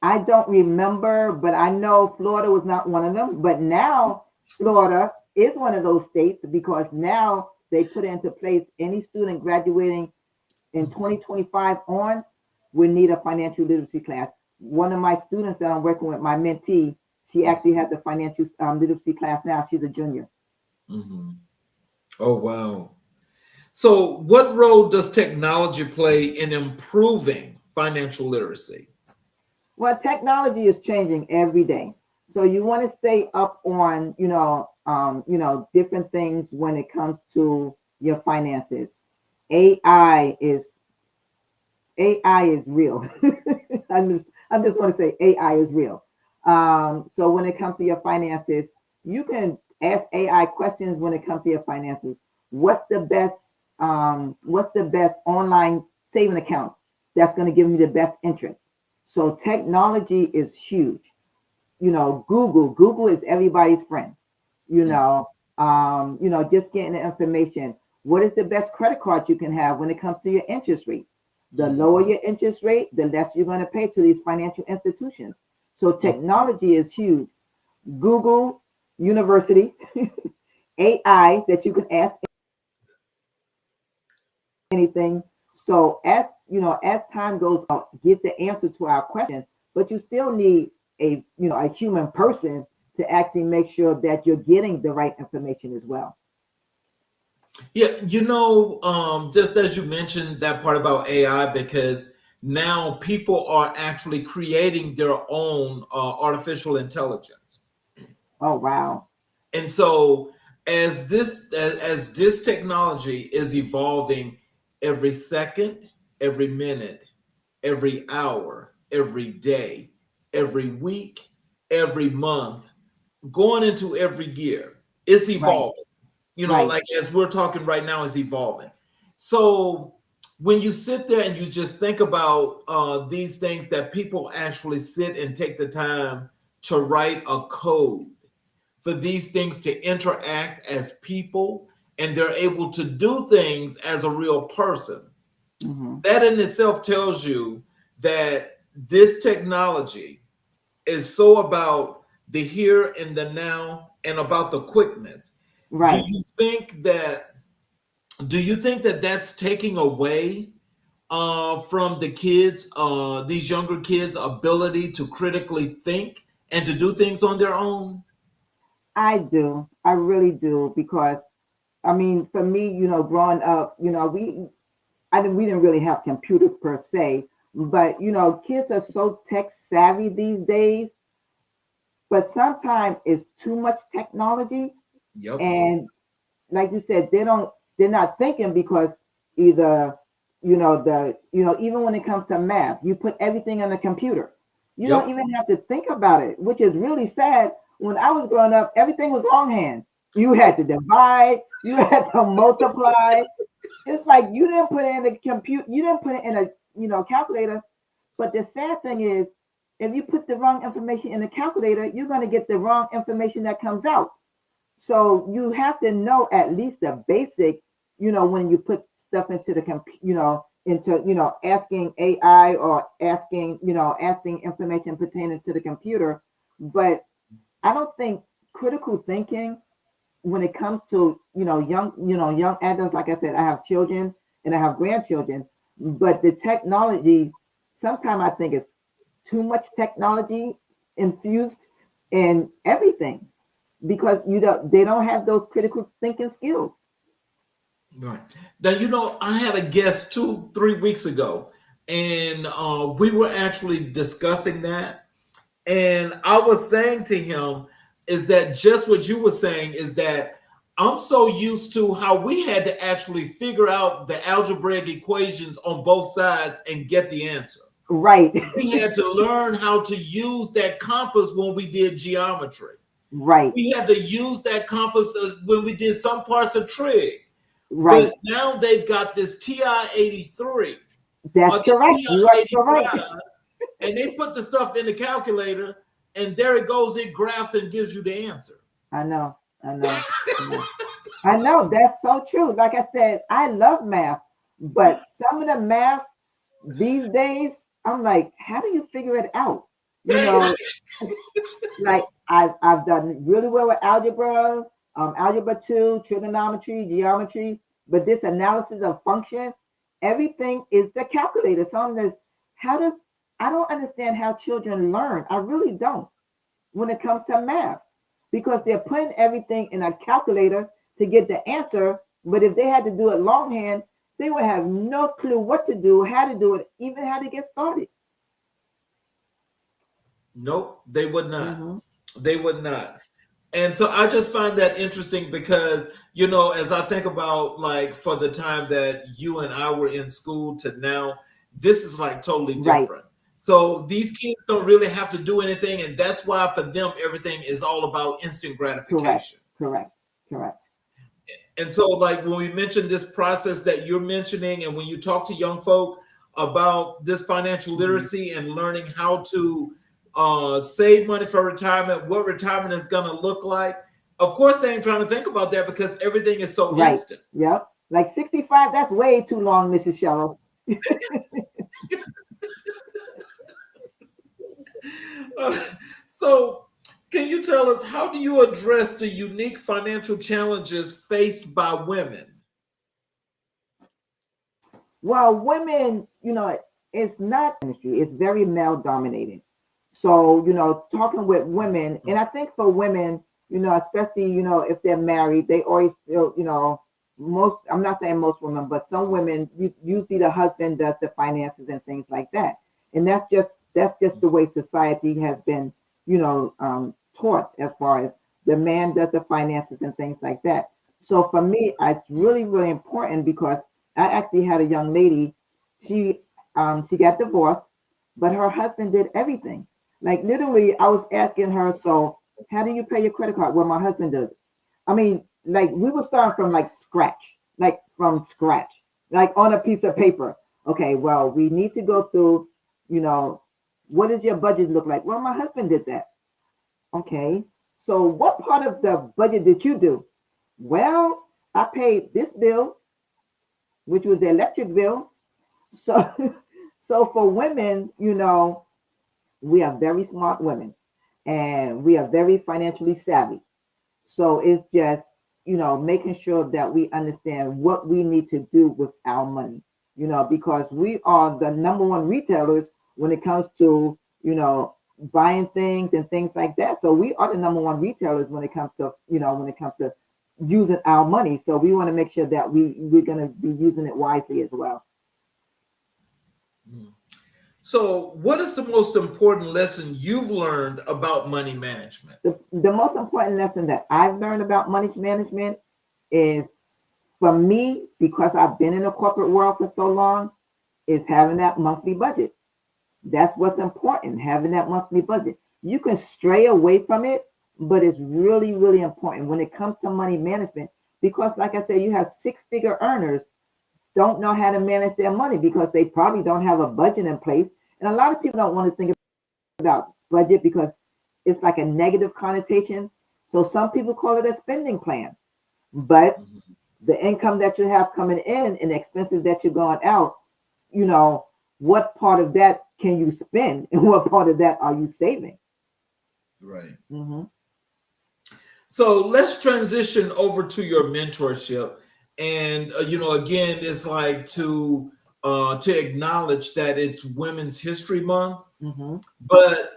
I don't remember, but I know Florida was not one of them. But now Florida is one of those states, because now they put into place any student graduating in 2025 on will need a financial literacy class. One of my students that I'm working with, my mentee, she actually has the financial literacy class now. She's a junior. Mm-hmm. Oh, wow. So what role does technology play in improving financial literacy? Well, technology is changing every day. So you want to stay up on, different things when it comes to your finances. AI is real. I just want to say AI is real. So when it comes to your finances, you can ask AI questions when it comes to your finances. What's the best online saving accounts that's going to give me the best interest? So technology is huge. Google is everybody's friend. Just getting the information. What is the best credit card you can have when it comes to your interest rate? The lower your interest rate, the less you're going to pay to these financial institutions. So technology is huge. Google University, AI that you can ask anything. So as time goes on, get the answer to our question, but you still need a human person to actually make sure that you're getting the right information as well. Yeah, just as you mentioned that part about AI, because now people are actually creating their own artificial intelligence. Oh wow. And so as this technology is evolving every second, every minute, every hour, every day, every week, every month, going into every year, it's Right. evolving. Right. Like as we're talking right now, it's evolving. So when you sit there and you just think about these things that people actually sit and take the time to write a code for these things to interact as people, and they're able to do things as a real person, Hmm. that in itself tells you that this technology is so about the here and the now and about the quickness. Do Right. you think that that's taking away from the kids, these younger kids' ability to critically think and to do things on their own? I do. I really do because I mean, for me, growing up, we didn't really have computers per se, but kids are so tech savvy these days. But sometimes it's too much technology, Yep. and like you said, they're not thinking because either even when it comes to math, you put everything on the computer. You don't Yep. even have to think about it, which is really sad. When I was growing up, everything was longhand. You had to divide, you had to multiply. It's like you didn't put it in the compute, you didn't put it in a calculator. But the sad thing is, if you put the wrong information in the calculator, you're going to get the wrong information that comes out. So you have to know at least the basic, when you put stuff into the into asking AI or asking information pertaining to the computer. But I don't think critical thinking when it comes to young adults. Like I said, I have children and I have grandchildren, but the technology sometimes I think is too much technology infused in everything because they don't have those critical thinking skills. Right. Now, I had a guest 3 weeks ago, and we were actually discussing that. And I was saying to him, is that just what you were saying, is that I'm so used to how we had to actually figure out the algebraic equations on both sides and get the answer. Right. We had to learn how to use that compass when we did geometry. Right. We had to use that compass when we did some parts of trig. Right. But now they've got this TI-83 That's or this correct. You are correct. TI-85, and they put the stuff in the calculator, and there it goes. It graphs and gives you the answer. I know. I know. I know. I know. That's so true. Like I said, I love math, but some of the math these days, I'm like, how do you figure it out? You know, like I've done really well with algebra, algebra 2, trigonometry, geometry, but this analysis of function, everything is the calculator. So I'm just, how does I don't understand how children learn. I really don't when it comes to math because they're putting everything in a calculator to get the answer. But if they had to do it longhand, they would have no clue what to do, how to do it, even how to get started. Nope, they would not. Hmm. They would not. And so I just find that interesting because, as I think about like for the time that you and I were in school to now, this is like totally Right. different. So these kids don't really have to do anything. And that's why for them, everything is all about instant Correct. gratification. Correct. Correct. And so, like when we mentioned this process that you're mentioning, and when you talk to young folk about this financial Mhm. literacy and learning how to save money for retirement, what retirement is going to look like, Of course, they ain't trying to think about that because everything is so Right. instant. Yep. Like 65, that's way too long, Mrs. Cheryl. Uh, so, can you tell us how do you address the unique financial challenges faced by women? Well, women, it's not industry, it's very male dominated. So, talking with women, and I think for women, especially, if they're married, they always feel, most, I'm not saying most women, but some women, usually the husband does the finances and things like that. And that's just the way society has been, taught, as far as the man does the finances and things like that. So for me, it's really, really important because I actually had a young lady. She got divorced, but her husband did everything. Like literally, I was asking her, so how do you pay your credit card? Well, my husband does it. I mean, like we were starting from like from scratch, like on a piece of paper. Okay, well, we need to go through, you know, what does your budget look like? Well, my husband did that. Okay, so what part of the budget did you do? Well, I paid this bill, which was the electric bill. So, so for women, we are very smart women and we are very financially savvy. So it's just, making sure that we understand what we need to do with our money, because we are the number one retailers when it comes to, buying things and things like that. So we are the number one retailers when it comes to using our money. So we want to make sure that we're going to be using it wisely as well. So, what is the most important lesson you've learned about money management? The most important lesson that I've learned about money management is, for me, because I've been in the corporate world for so long, is having that monthly budget. That's what's important, having that monthly budget. You can stray away from it, but it's really, really important when it comes to money management because, like I said, you have six-figure earners don't know how to manage their money because they probably don't have a budget in place. And a lot of people don't want to think about budget because it's like a negative connotation. So some people call it a spending plan. But the income that you have coming in and the expenses that you're going out, what part of that can you spend and what part of that are you saving? Right. Mm-hmm. So let's transition over to your mentorship, and again, it's like to acknowledge that it's Women's History Month, Mm-hmm. but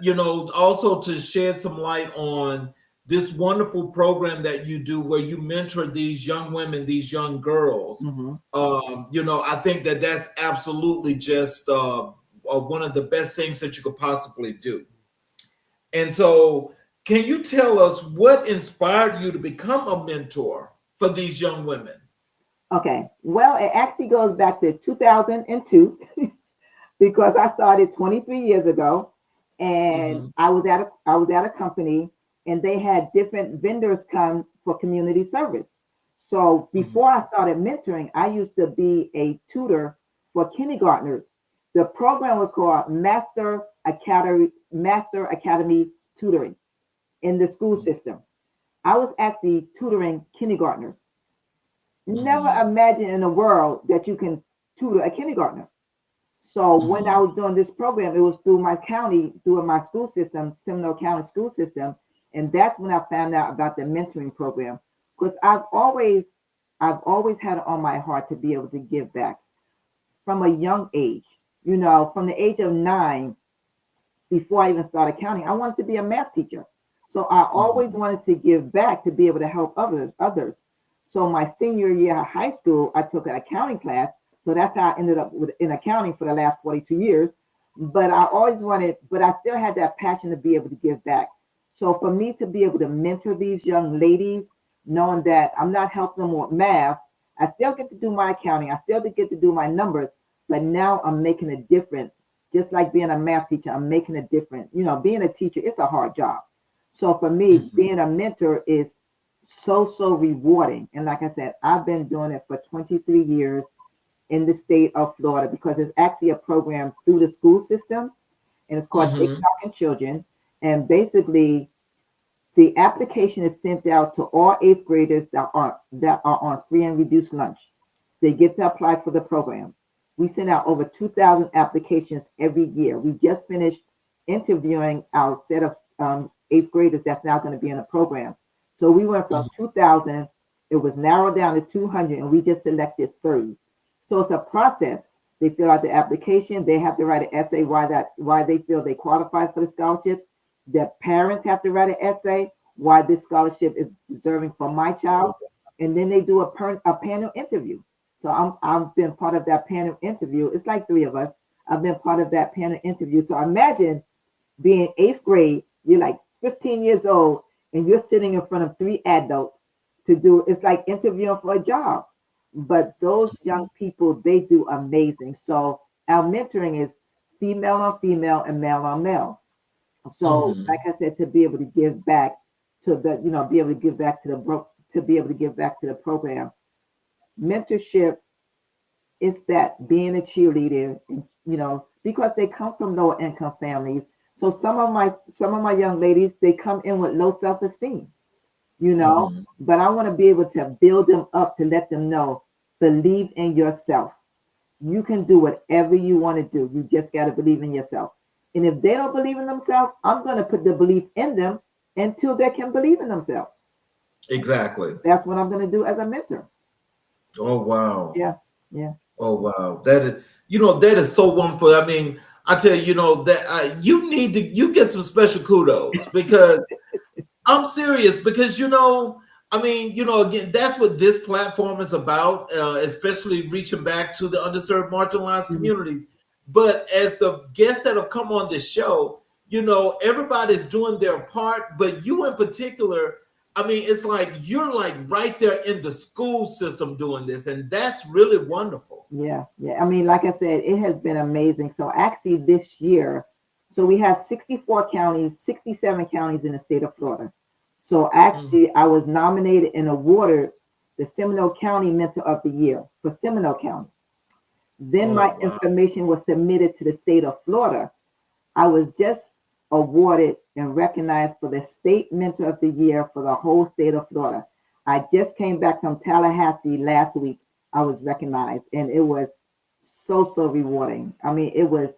also to shed some light on this wonderful program that you do where you mentor these young women, these young girls. Mm-hmm. I think that that's absolutely just one of the best things that you could possibly do. And so, can you tell us what inspired you to become a mentor for these young women? Okay. Well, it actually goes back to 2002 because I started 23 years ago, and Mhm. I was at a company, and they had different vendors come for community service. So Mhm. before I started mentoring, I used to be a tutor for kindergartners. The program was called Master Academy Tutoring in the school system. I was actually tutoring kindergartners. Never Mhm. imagine in the world that you can tutor a kindergartner. So when I Mhm. was doing this program, it was through my county, through my school system, Seminole County school system, and that's when I found out about the mentoring program. Because I've always had it on my heart to be able to give back from a young age. From the age of 9, before I even started counting, I wanted to be a math teacher. So I always Mhm. wanted to give back to be able to help others. So my senior year of high school, I took an accounting class. So that's how I ended up in accounting for the last 42 years. But I still had that passion to be able to give back. So for me to be able to mentor these young ladies, knowing that I'm not helping them with math, I still get to do my accounting, I still get to do my numbers, but now I'm making a difference. Just like being a math teacher, I'm making a difference. Being a teacher, it's a hard job. So for me, Mhm. being a mentor is so, so rewarding. And like I said, I've been doing it for 23 years in the state of Florida because it's actually a program through the school system, and it's called Take Mhm. Stock in Children. And basically, The application is sent out to all eighth graders that are on free and reduced lunch. They get to apply for the program. We send out over 2,000 applications every year. We just finished interviewing our set of eighth graders that's now going to be in the program. So we went from 2,000, it was narrowed down to 200, and we just selected 30. So it's a process. They fill out the application. They have to write an essay why they feel they qualify for the scholarships. The parents have to write an essay why this scholarship is deserving for my child, and then they do a panel interview. So I've been part of that panel interview. It's like 3 of us. I've been part of that panel interview. So imagine being 8th grade, you're like 15 years old, and you're sitting in front of 3 adults it's like interviewing for a job. But those young people, they do amazing. So our mentoring is female on female and male on male. So like I said, to be able to give back to the, be able to give back to the program. Mentorship is that being a cheerleader, because they come from lower income families. So some of my young ladies, they come in with low self-esteem, but I want to be able to build them up to let them know, believe in yourself. You can do whatever you want to do. You just got to believe in yourself. And if they don't believe in themselves, I'm going to put the belief in them until they can believe in themselves. Exactly. That's what I'm going to do as a mentor. Oh, wow. Yeah. Oh, wow. That is so wonderful. I mean, I tell you, that you get some special kudos because I'm serious because, again, that's what this platform is about, especially reaching back to the underserved, marginalized communities. But as the guests that have come on this show, everybody's doing their part, but you in particular, I mean, it's like you're like right there in the school system doing this, and that's really wonderful. Yeah. I mean, like I said, it has been amazing. So actually this year, so we have 64 counties, 67 counties in the state of Florida. So actually I was nominated and awarded the Seminole County Mentor of the Year for Seminole County. Then my information was submitted to the state of Florida. I was just awarded and recognized for the State Mentor of the Year for the whole state of Florida. I just came back from Tallahassee last week. I was recognized, and it was so rewarding. I mean, it was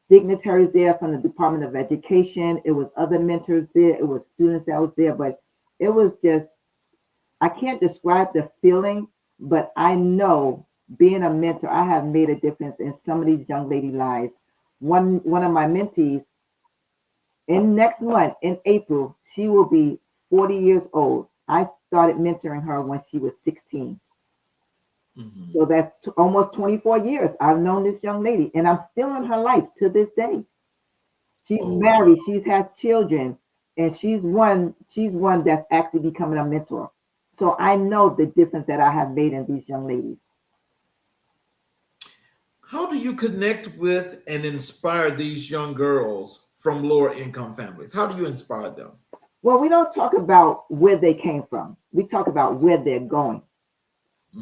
dignitaries there from the Department of Education. It was other mentors there. It was students that was there, but it was just, I can't describe the feeling, but I know being a mentor, I have made a difference in some of these young lady lives. One of my mentees, in next month, in April, she will be 40 years old. I started mentoring her when she was 16. So that's almost 24 years. I've known this young lady, and I'm still in her life to this day. She's married, she has children, and she's one that's actually becoming a mentor. So I know the difference that I have made in these young ladies. How do you connect with and inspire these young girls from lower income families? How do you inspire them? Well, we don't talk about where they came from. We talk about where they're going.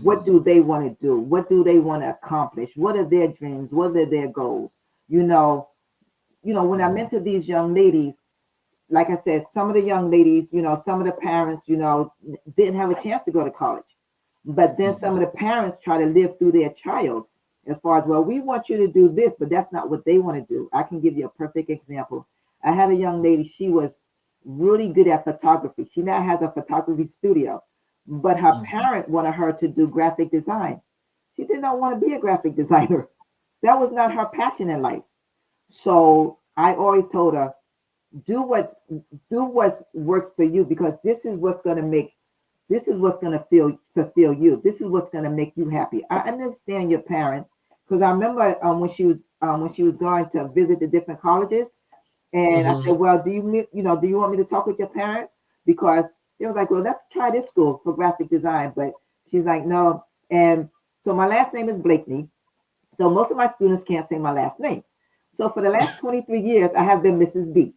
What do they want to do? What do they want to accomplish? What are their dreams? What are their goals? When I mentor these young ladies, like I said, some of the young ladies, some of the parents, didn't have a chance to go to college. But then some of the parents try to live through their child as far as, well, we want you to do this, but that's not what they want to do. I can give you a perfect example. I had a young lady, she was really good at photography. She now has a photography studio, but her parent wanted her to do graphic design. She did not want to be a graphic designer. That was not her passion in life. So I always told her, do what works for you, because this is what's going to fulfill you. This is what's going to make you happy. I understand your parents, because I remember when she was going to visit the different colleges, and I said, well, do you want me to talk with your parent? Because they was like, well, let's try this school for graphic design. But she's like, no. And so my last name is Blakeney. So most of my students can't say my last name. So for the last 23 years, I have been Mrs. B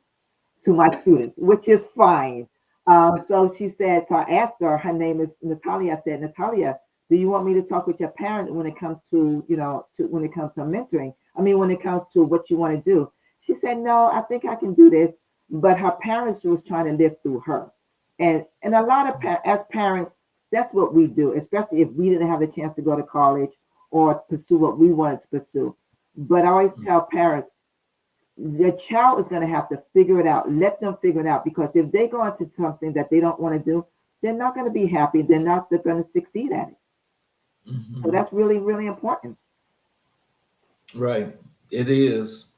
to my students, which is fine. So she said, so I asked her, her name is Natalia. I said, Natalia, do you want me to talk with your parent when it comes to, when it comes to mentoring? I mean, when it comes to what you want to do? She said, no, I think I can do this. but her parents was trying to live through her. And a lot of as parents, that's what we do, especially if we didn't have the chance to go to college or pursue what we wanted to pursue. But I always tell parents, the child is going to have to figure it out. Let them figure it out, because if they go into something that they don't want to do, they're not going to be happy. They're going to succeed at it. So that's really, really important. Right. It is.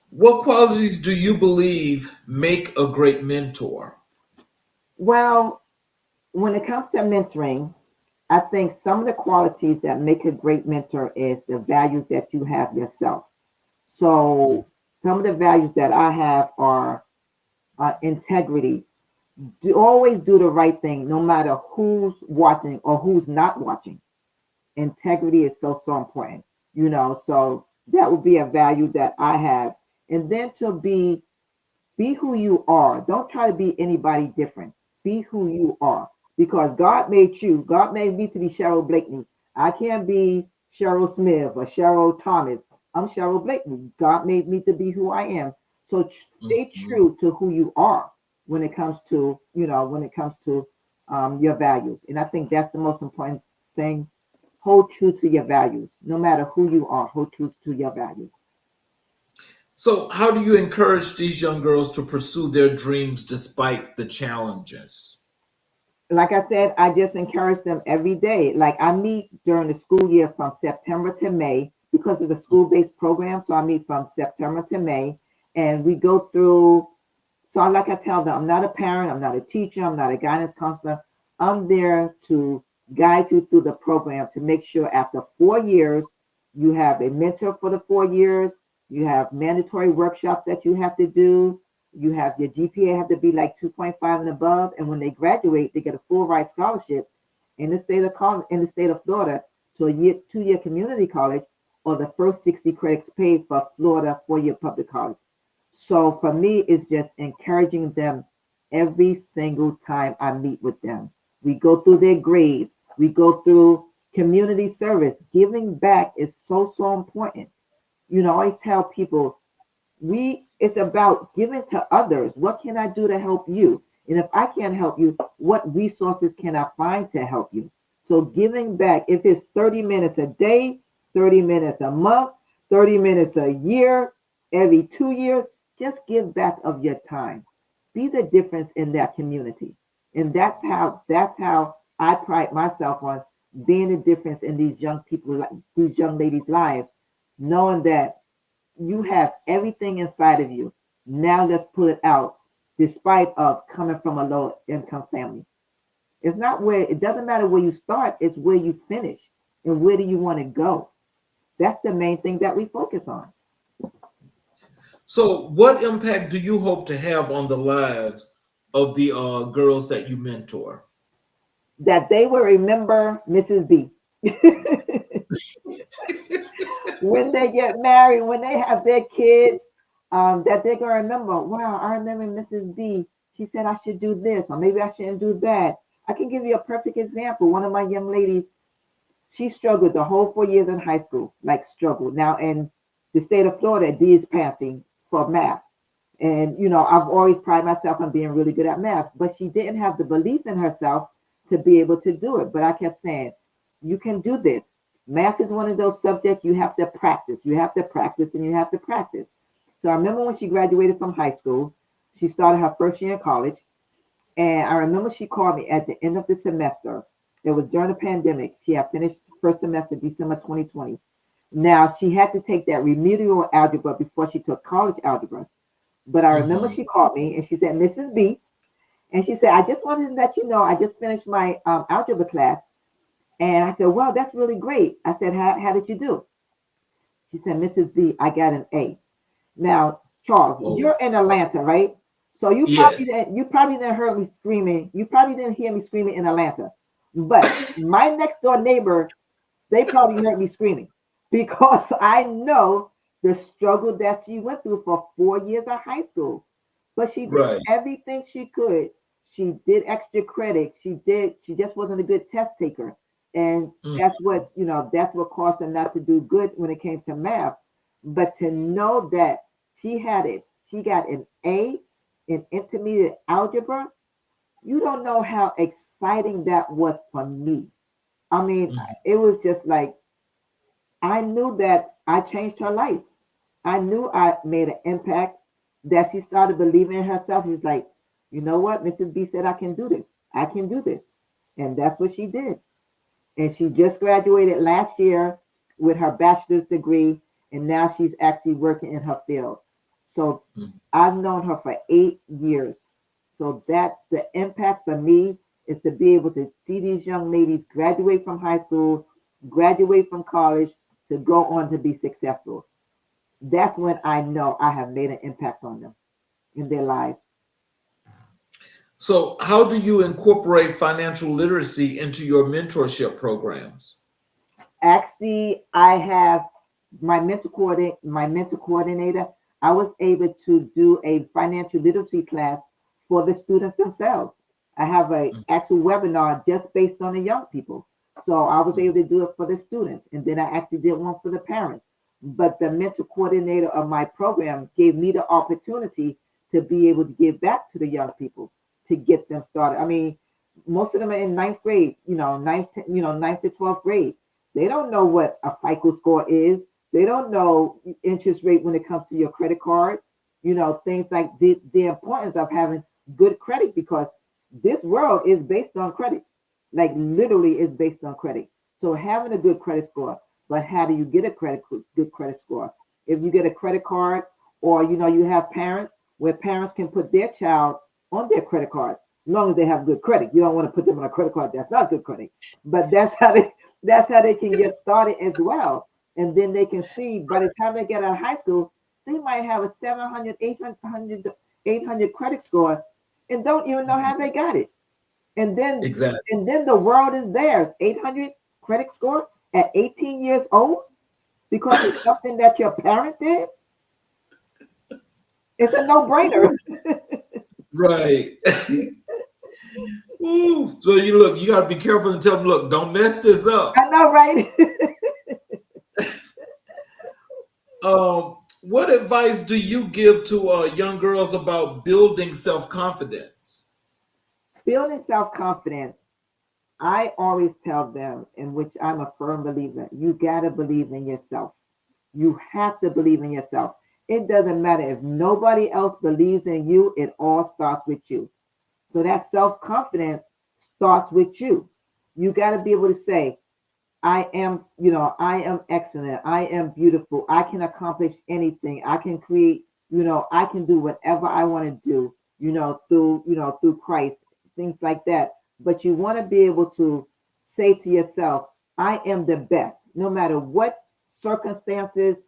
What qualities do you believe make a great mentor? Well, when it comes to mentoring, I think some of the qualities that make a great mentor is the values that you have yourself. So some of the values that I have are integrity. Always do the right thing, no matter who's watching or who's not watching. Integrity is so important, so that would be a value that I have. And then to be who you are. Don't try to be anybody different. Be who you are, because God made you. God made me to be Cheryl Blakeney. I can't be Cheryl Smith or Cheryl Thomas. I'm Cheryl Blakeney. God made me to be who I am. So stay true to who you are when it comes to your values. And I think that's the most important thing. Hold true to your values. No matter who you are, hold true to your values. So, how do you encourage these young girls to pursue their dreams despite the challenges? Like I said, I just encourage them every day. Like I meet during the school year from September to May, because it's a school-based program. So I meet from September to May, and we go through. So like I tell them, I'm not a parent, I'm not a teacher, I'm not a guidance counselor. I'm there to guide you through the program to make sure after 4 years, you have a mentor for the 4 years. You have mandatory workshops that you have to do. You have your GPA have to be like 2.5 and above. And when they graduate, they get a full ride scholarship in the state of Florida to a 2-year community college, or the first 60 credits paid for Florida 4-year public college. So for me, it's just encouraging them every single time I meet with them. We go through their grades. We go through community service. Giving back is so important. I always tell people, it's about giving to others. What can I do to help you? And if I can't help you, what resources can I find to help you? So giving back, if it's 30 minutes a day, 30 minutes a month, 30 minutes a year, every 2 years, just give back of your time. Be the difference in that community. And that's how I pride myself on being the difference in these young people, these young ladies' lives, knowing that you have everything inside of you. Now let's pull it out, despite of coming from a low income family. It doesn't matter where you start, it's where you finish. And where do you want to go? That's the main thing that we focus on. So, what impact do you hope to have on the lives of the girls that you mentor? That they will remember Mrs. B. When they get married, when they have their kids, that they're going to remember, wow, I remember Mrs. B. She said I should do this, or maybe I shouldn't do that. I can give you a perfect example. One of my young ladies, she struggled the whole 4 years in high school, like struggled. Now in the state of Florida, D is passing for math. And, I've always prided myself on being really good at math, but she didn't have the belief in herself to be able to do it. But I kept saying, you can do this. Math is one of those subjects you have to practice. You have to practice and you have to practice. So I remember when she graduated from high school, she started her first year in college. And I remember she called me at the end of the semester. It was during the pandemic. She had finished first semester, December 2020. Now, she had to take that remedial algebra before she took college algebra. But I remember she called me and she said, Mrs. B, and she said, I just wanted to let you know, I just finished my algebra class. And I said, well, that's really great. I said, how did you do? She said, Mrs. B, I got an A. Now, Charles, you're in Atlanta, right? So you probably didn't hear me screaming. You probably didn't hear me screaming in Atlanta. But my next door neighbor, they probably heard me screaming, because I know the struggle that she went through for 4 years of high school. But she did everything she could. She did extra credit. She just wasn't a good test taker. And that's what caused her not to do good when it came to math. But to know that she had it, she got an A in intermediate algebra. You don't know how exciting that was for me. I mean, it was just like, I knew that I changed her life. I knew I made an impact, that she started believing in herself. She's like, you know what? Mrs. B said I can do this. I can do this. And that's what she did. And she just graduated last year with her bachelor's degree. And now she's actually working in her field. So I've known her for 8 years. So that the impact for me is to be able to see these young ladies graduate from high school, graduate from college, to go on to be successful. That's when I know I have made an impact on them in their lives. So how do you incorporate financial literacy into your mentorship programs? Actually, I have my mentor coordinator. I was able to do a financial literacy class for the students themselves. I have a actual webinar just based on the young people. So I was able to do it for the students. And then I actually did one for the parents. But the mentor coordinator of my program gave me the opportunity to be able to give back to the young people to get them started. I mean, most of them are in ninth grade, ninth to 12th grade. They don't know what a FICO score is. They don't know interest rate when it comes to your credit card. Things like the importance of having good credit, because this world is based on credit. Like literally is based on credit. So having a good credit score, but how do you get a good credit score? If you get a credit card, or you have parents where parents can put their child on their credit card, as long as they have good credit. You don't want to put them on a credit card that's not good credit. But that's how they can get started as well. And then they can see by the time they get out of high school, they might have a 700, 800 credit score and don't even know how they got it. And then the world is theirs. 800 credit score at 18 years old because it's something that your parent did. It's a no-brainer. Right. Ooh, so you got to be careful and tell them, look, don't mess this up. I know, right? What advice do you give to young girls about building self-confidence? Building self-confidence, I always tell them, in which I'm a firm believer, you got to believe in yourself. You have to believe in yourself. It doesn't matter if nobody else believes in you, it all starts with you. So that self-confidence starts with you. You got to be able to say, I am excellent. I am beautiful. I can accomplish anything. I can create, I can do whatever I want to do, through Christ, things like that. But you want to be able to say to yourself, I am the best. No matter what circumstances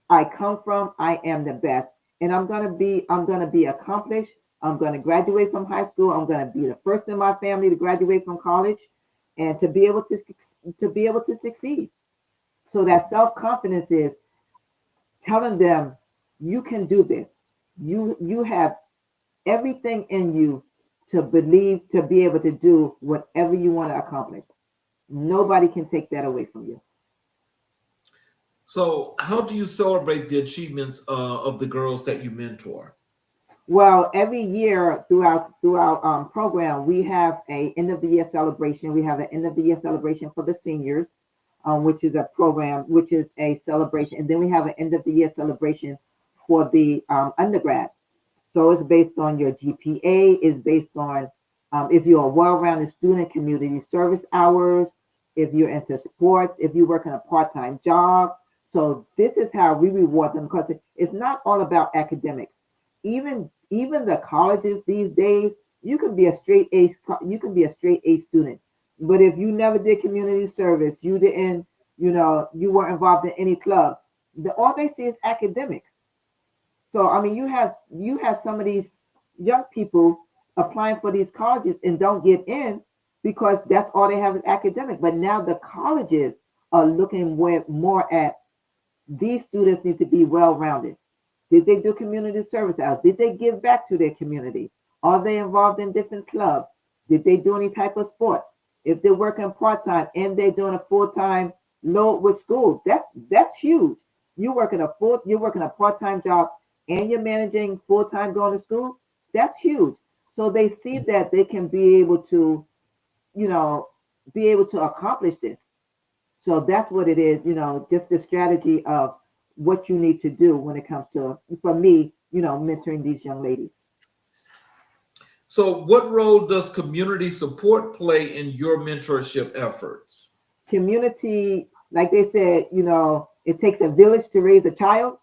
I come from, I am the best. And I'm going to be accomplished. I'm going to graduate from high school. I'm going to be the first in my family to graduate from college and to be able to succeed. So that self-confidence is telling them you can do this. You have everything in you to believe, to be able to do whatever you want to accomplish. Nobody can take that away from you. So how do you celebrate the achievements of the girls that you mentor? Well, every year throughout program, we have a end of the year celebration. We have an end of the year celebration for the seniors, which is a program, which is a celebration. And then we have an end of the year celebration for the undergrads. So it's based on your GPA, it's based on if you're a well-rounded student, community service hours, if you're into sports, if you work in a part-time job. So this is how we reward them, because it's not all about academics. Even the colleges these days, you can be a straight A student. But if you never did community service, you didn't, you weren't involved in any clubs, all they see is academics. So I mean, you have some of these young people applying for these colleges and don't get in because that's all they have is academic. But now the colleges are looking more at these students need to be well-rounded. Did they do community service hours? Did they give back to their community? Are they involved in different clubs? Did they do any type of sports? If they're working part-time and they're doing a full-time load with school, that's huge. You're working a part-time job and you're managing full-time going to school, that's huge. So they see that they can be able to, you know, be able to accomplish this. So that's what it is, just the strategy of what you need to do when it comes to, for me, mentoring these young ladies. So, what role does community support play in your mentorship efforts? Community, like they said, it takes a village to raise a child.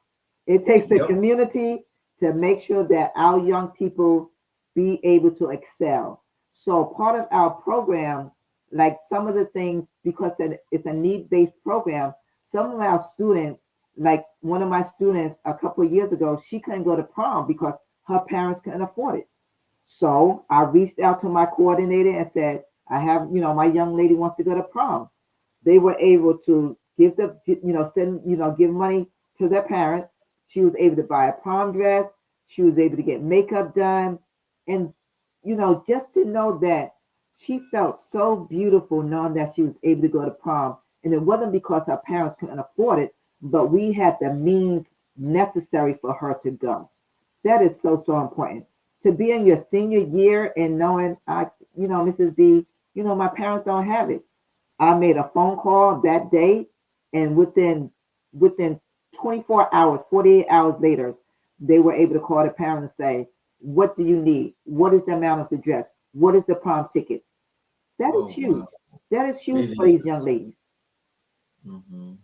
It takes a Yep. community to make sure that our young people be able to excel. So part of our program, like some of the things, because it's a need-based program, some of our students, like one of my students a couple of years ago, she couldn't go to prom because her parents couldn't afford it. So I reached out to my coordinator and said, I have, my young lady wants to go to prom. They were able to give give money to their parents. She was able to buy a prom dress. She was able to get makeup done. And, just to know that she felt so beautiful knowing that she was able to go to prom. And it wasn't because her parents couldn't afford it, but we had the means necessary for her to go. That is so, so important. To be in your senior year and knowing, Mrs. B, my parents don't have it. I made a phone call that day, and within 24 hours, 48 hours later, they were able to call the parent and say, "What do you need? What is the amount of the dress? What is the prom ticket?" That is Oh, huge. wow. That is huge It for these young is. ladies. Mhm.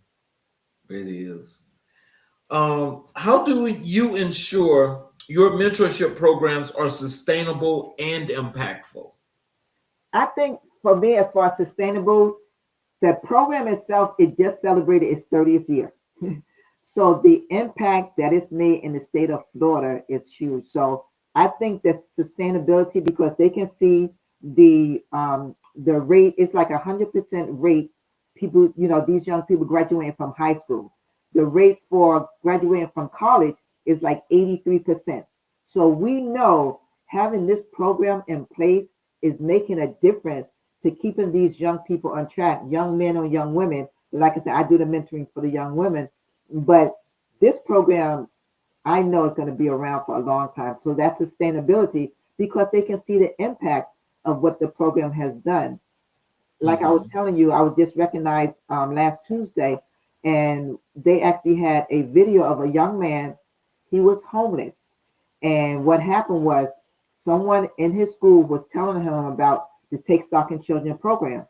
It is. How do you ensure your mentorship programs are sustainable and impactful? I think for me, as far as sustainable, the program itself, it just celebrated its 30th year. So the impact that it's made in the state of Florida is huge. So I think the sustainability, because they can see the rate, it's like 100% rate. People, these young people graduating from high school. The rate for graduating from college is like 83%. So we know having this program in place is making a difference to keeping these young people on track, young men or young women. Like I said, I do the mentoring for the young women, but this program I know is going to be around for a long time. So that's sustainability because they can see the impact of what the program has done. Like I was Mhm. telling you, I was just recognized last Tuesday, and they actually had a video of a young man. He was homeless, and what happened was someone in his school was telling him about the Take Stock in Children program,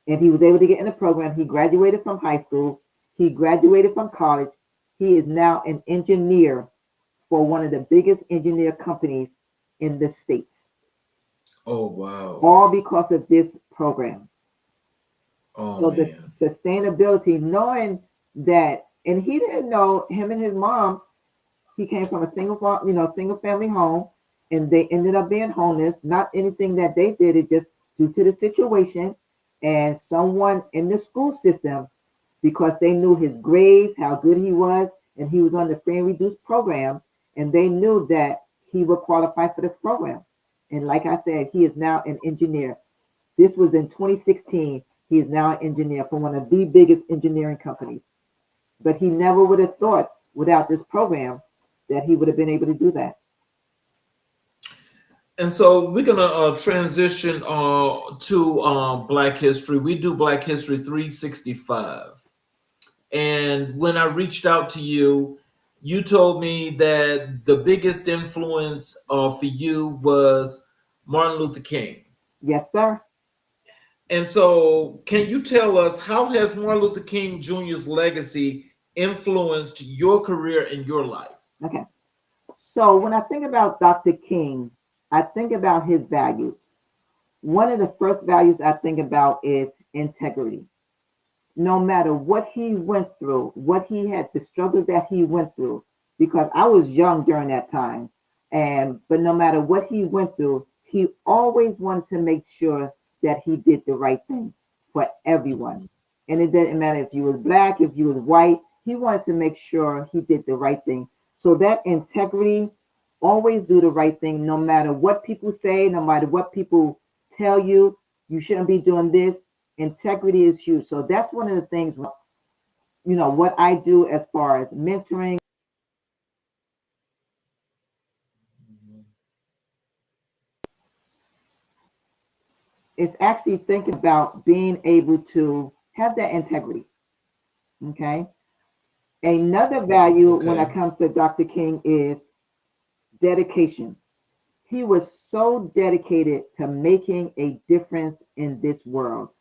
and he was able to get in the program. He graduated from high school. He graduated from college. He is now an engineer for one of the biggest engineer companies in the states, Oh, wow. all because of this program. Oh, So the man. sustainability, knowing that, and he didn't know, him and his mom, he came from a single family home, and they ended up being homeless. Not anything that they did, it just due to the situation, and someone in the school system, because they knew his grades, how good he was, and he was on the free and reduced program, and they knew that he would qualify for the program. And like I said, he is now an engineer. This was in 2016. He is now an engineer for one of the biggest engineering companies. But he never would have thought without this program that he would have been able to do that. And so we're gonna transition to Black History. We do Black History 365. And when I reached out to you, you told me that the biggest influence for you was Martin Luther King. Yes, sir. And so, can you tell us how has Martin Luther King Jr.'s legacy influenced your career and your life? Okay. So when I think about Dr. King, I think about his values. One of the first values I think about is integrity. No matter what he went through, what he had, the struggles that he went through, because I was young during that time. And but no matter what he went through, he always wanted to make sure that he did the right thing for everyone. And it didn't matter if you was black, if you was white, he wanted to make sure he did the right thing. So that integrity, always do the right thing, no matter what people say, no matter what people tell you, you shouldn't be doing this. Integrity is huge. So that's one of the things, what I do as far as mentoring. It's actually thinking about being able to have that integrity. Okay. Another value when it Okay. comes to Dr. King is dedication. He was so dedicated to making a difference in this world.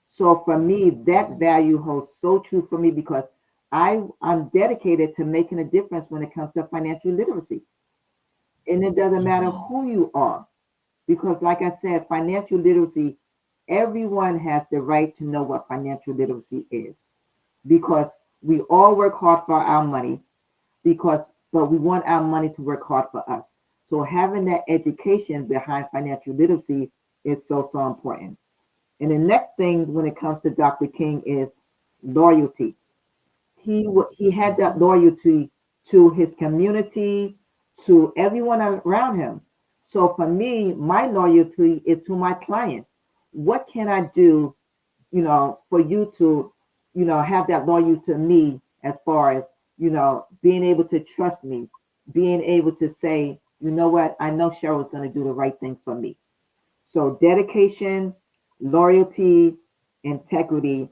So for me, that value holds so true for me because I'm dedicated to making a difference when it comes to financial literacy. And it doesn't matter Mhm. who you are, because like I said, financial literacy, everyone has the right to know what financial literacy is because we all work hard for our money but we want our money to work hard for us. So having that education behind financial literacy is so important. And the next thing when it comes to Dr. King is loyalty. He had that loyalty to his community, to everyone around him. So for me, my loyalty is to my clients. What can I do, for you to, have that loyalty to me as far as, being able to trust me, being able to say, you know what, I know Cheryl is going to do the right thing for me. So dedication, loyalty, integrity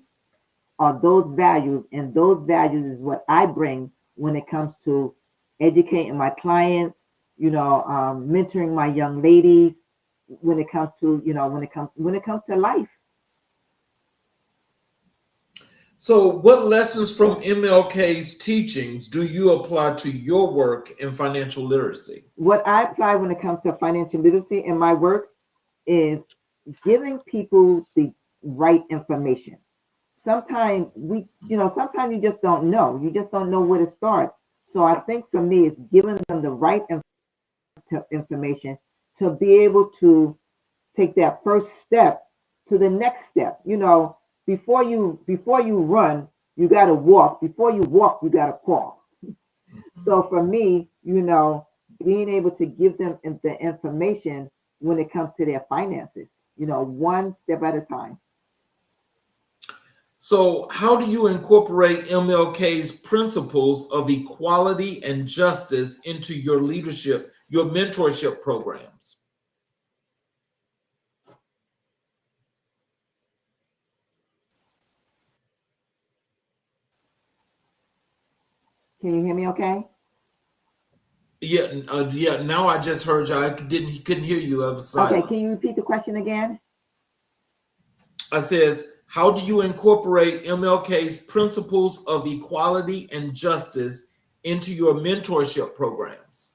are those values, and those values is what I bring when it comes to educating my clients, mentoring my young ladies, when it comes to, when it comes to life. So, what lessons from MLK's teachings do you apply to your work in financial literacy? What I apply when it comes to financial literacy in my work is giving people the right information. Sometimes you just don't know. You just don't know where to start. So I think for me, it's giving them the right information to be able to take that first step to the next step. Before you run, you got to walk. Before you walk, you got to crawl. So for me, being able to give them the information when it comes to their finances, one step at a time. So, how do you incorporate MLK's principles of equality and justice into your leadership, your mentorship programs? Can you hear me okay? Yeah. Now I just heard you. Couldn't hear you. I was Okay, can you silence. repeat the question again? I says, how do you incorporate MLK's principles of equality and justice into your mentorship programs?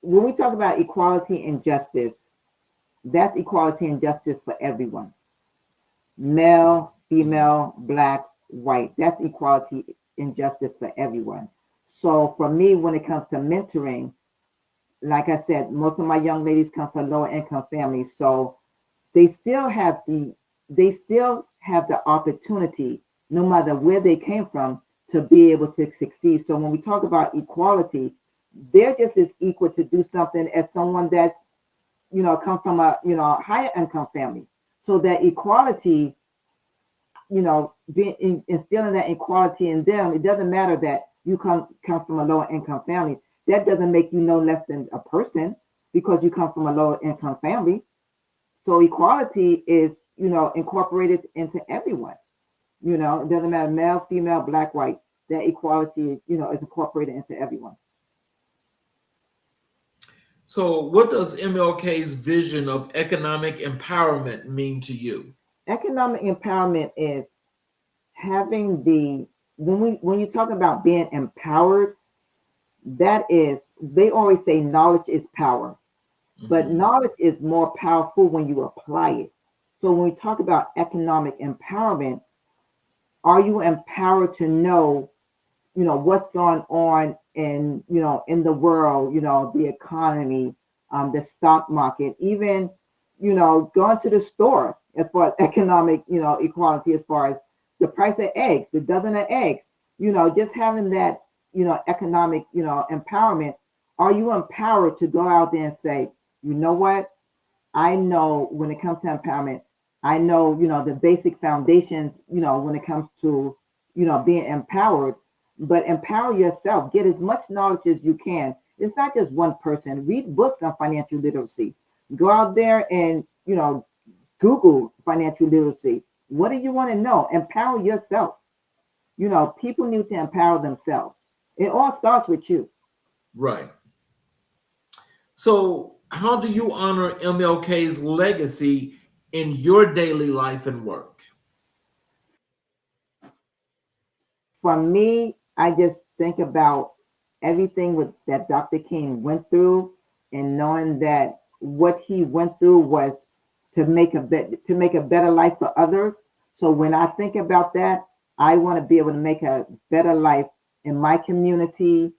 When we talk about equality and justice, that's equality and justice for everyone. Male, female, black, white. That's equality and justice for everyone. So for me, when it comes to mentoring, like I said, most of my young ladies come from lower income families. So they still have the opportunity, no matter where they came from, to be able to succeed. So when we talk about equality, they're just as equal to do something as someone that's come from a higher income family. So that equality, instilling that equality in them, it doesn't matter that you come from a lower income family. That doesn't make you no less than a person because you come from a lower income family. So equality is, incorporated into everyone. It doesn't matter male, female, black, white. That equality, is incorporated into everyone. So, what does MLK's vision of economic empowerment mean to you? Economic empowerment is having the when you talk about being empowered, that is, they always say knowledge is power, but Mhm. knowledge is more powerful when you apply it. So when we talk about economic empowerment, are you empowered to know, what's going on in the world, the economy, the stock market, even, going to the store as far as economic, equality, as far as the price of eggs, the dozen of eggs, just having that, economic, empowerment. Are you empowered to go out there and say, you know what? I know when it comes to empowerment, I know, the basic foundations, when it comes to, being empowered, but empower yourself, get as much knowledge as you can. It's not just one person. Read books on financial literacy. Go out there and, Google financial literacy. What do you want to know? Empower yourself. People need to empower themselves. It all starts with you. Right. So, how do you honor MLK's legacy in your daily life and work? For me, I just think about everything that Dr. King went through, and knowing that what he went through was to make a better life for others. So when I think about that, I want to be able to make a better life in my community,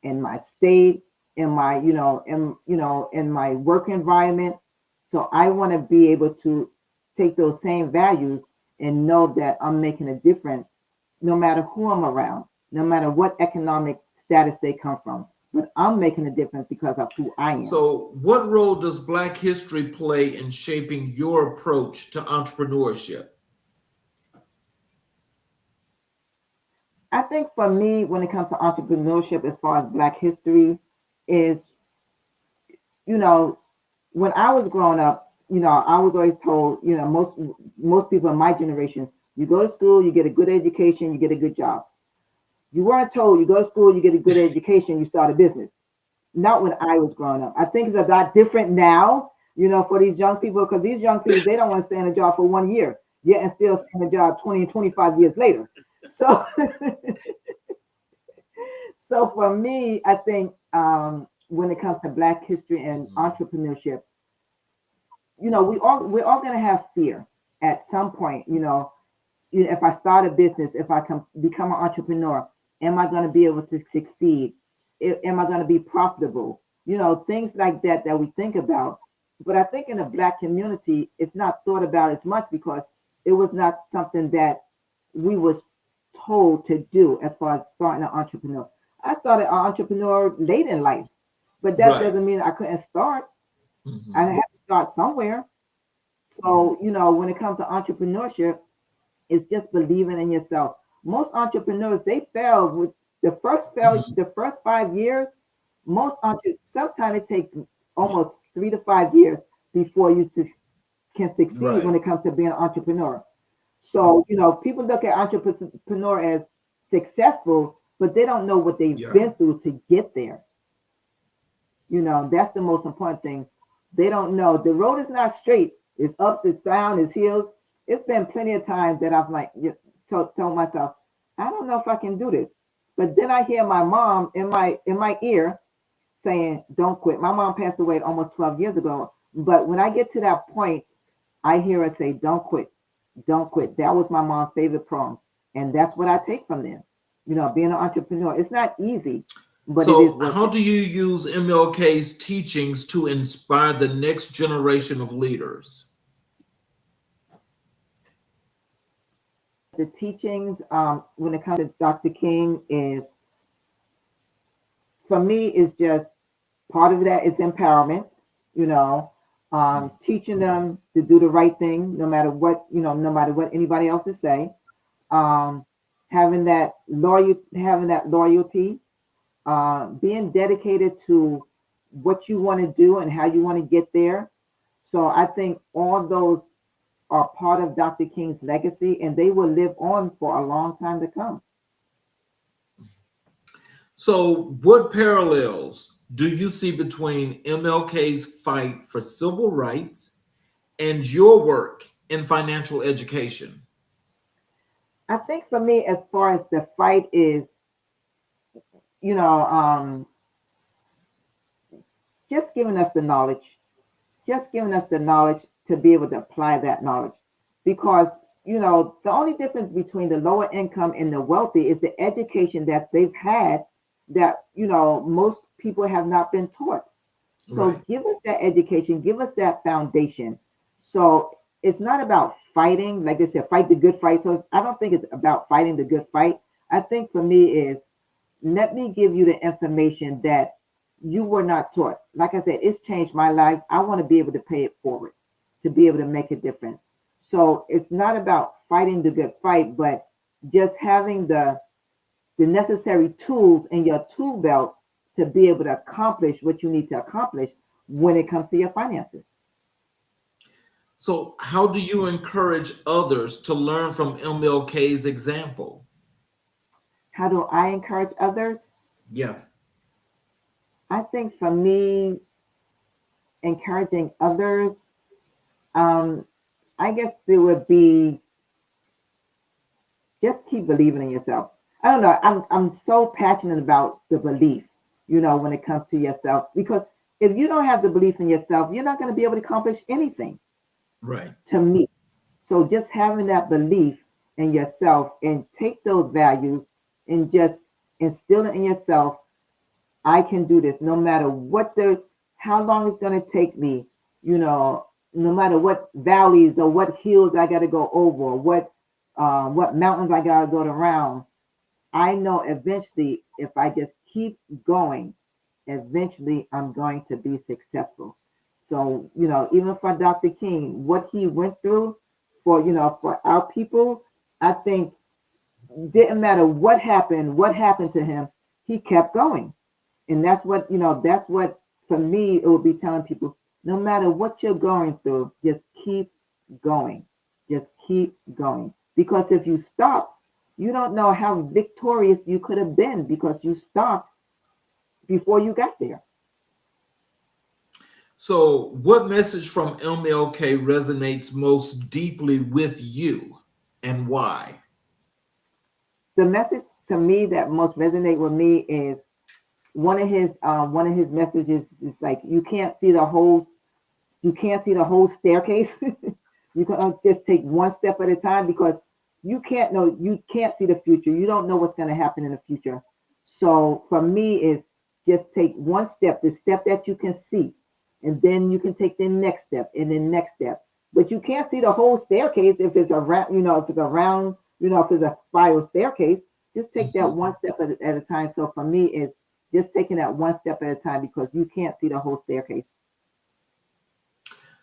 in my state, in my in my work environment. So I want to be able to take those same values and know that I'm making a difference, no matter who I'm around, no matter what economic status they come from. But I'm making a difference because of who I am. So, what role does Black history play in shaping your approach to entrepreneurship? I think for me, when it comes to entrepreneurship, as far as Black history, is, when I was growing up, I was always told, most people in my generation, you go to school, you get a good education, you get a good job. You weren't told you go to school, you get a good education, you start a business. Not when I was growing up. I think it's a lot different now, for these young people, because these young people, they don't want to stay in a job for 1 year, yet and still stay in a job 20 and 25 years later. So, so for me, I think when it comes to Black history and entrepreneurship, we're all going to have fear at some point. If I start a business, if I can become an entrepreneur, am I going to be able to succeed? Am I going to be profitable? Things like that we think about. But I think in the Black community, it's not thought about as much because it was not something that we was told to do as far as starting an entrepreneur. I started an entrepreneur late in life, but that doesn't mean I couldn't start. Mhm. I had to start somewhere. So, when it comes to entrepreneurship, it's just believing in yourself. Most entrepreneurs, they fail with the first 5 years. Sometimes it takes almost 3 to 5 years before you can succeed Right. when it comes to being an entrepreneur. So, people look at entrepreneur as successful, but they don't know what they've been through to get there. That's the most important thing. They don't know. The road is not straight. It's ups, it's down, it's hills. It's been plenty of times that I've told myself, I don't know if I can do this. But then I hear my mom in my ear saying, don't quit. My mom passed away almost 12 years ago. But when I get to that point, I hear her say, don't quit. Don't quit. That was my mom's favorite poem. And that's what I take from them. Being an entrepreneur, it's not easy, but it is So, worth how it. do you use MLK's teachings to inspire the next generation of leaders? The teachings, when it comes to Dr. King, is, for me, is just part of that is empowerment, teaching them to do the right thing, no matter what, no matter what anybody else is saying. Having that loyalty, being dedicated to what you want to do and how you want to get there. So I think all those are part of Dr. King's legacy, and they will live on for a long time to come. So, what parallels do you see between MLK's fight for civil rights and your work in financial education? I think for me, as far as the fight is, you know, um, just giving us the knowledge, to be able to apply that knowledge. Because, the only difference between the lower income and the wealthy is the education that they've had that, most people have not been taught. So Right. give us that education, give us that foundation. So it's not about fighting, like they said, fight the good fight. So I don't think it's about fighting the good fight. I think for me is, let me give you the information that you were not taught. Like I said, it's changed my life. I want to be able to pay it forward, to be able to make a difference. So it's not about fighting the good fight, but just having the necessary tools in your tool belt to be able to accomplish what you need to accomplish when it comes to your finances. So, how do you encourage others to learn from MLK's example? How do I encourage others? Yeah. I think for me, encouraging others, um, I guess it would be just keep believing in yourself. I don't know. I'm so passionate about the belief, when it comes to yourself, because if you don't have the belief in yourself, you're not going to be able to accomplish anything, Right. to me. So just having that belief in yourself and take those values and just instill it in yourself. I can do this no matter how long it's going to take me, no matter what valleys or what hills I got to go over, or what mountains I got to go around. I know eventually if I just keep going, eventually I'm going to be successful. So, even for Dr. King, what he went through for our people, I think didn't matter what happened to him, he kept going. And that's what for me, it would be telling people, no matter what you're going through, just keep going. Just keep going. Because if you stop, you don't know how victorious you could have been because you stopped before you got there. So, what message from MLK resonates most deeply with you and why? The message to me that most resonate with me is one of his messages is like you can't see the whole staircase. You can just take one step at a time because you can't see the future. You don't know what's going to happen in the future. So for me is just take one step, the step that you can see, and then you can take the next step and the next step. But you can't see the whole staircase if it's around, if it's a spiral staircase. Just take that one step at a time. So for me is just taking that one step at a time because you can't see the whole staircase.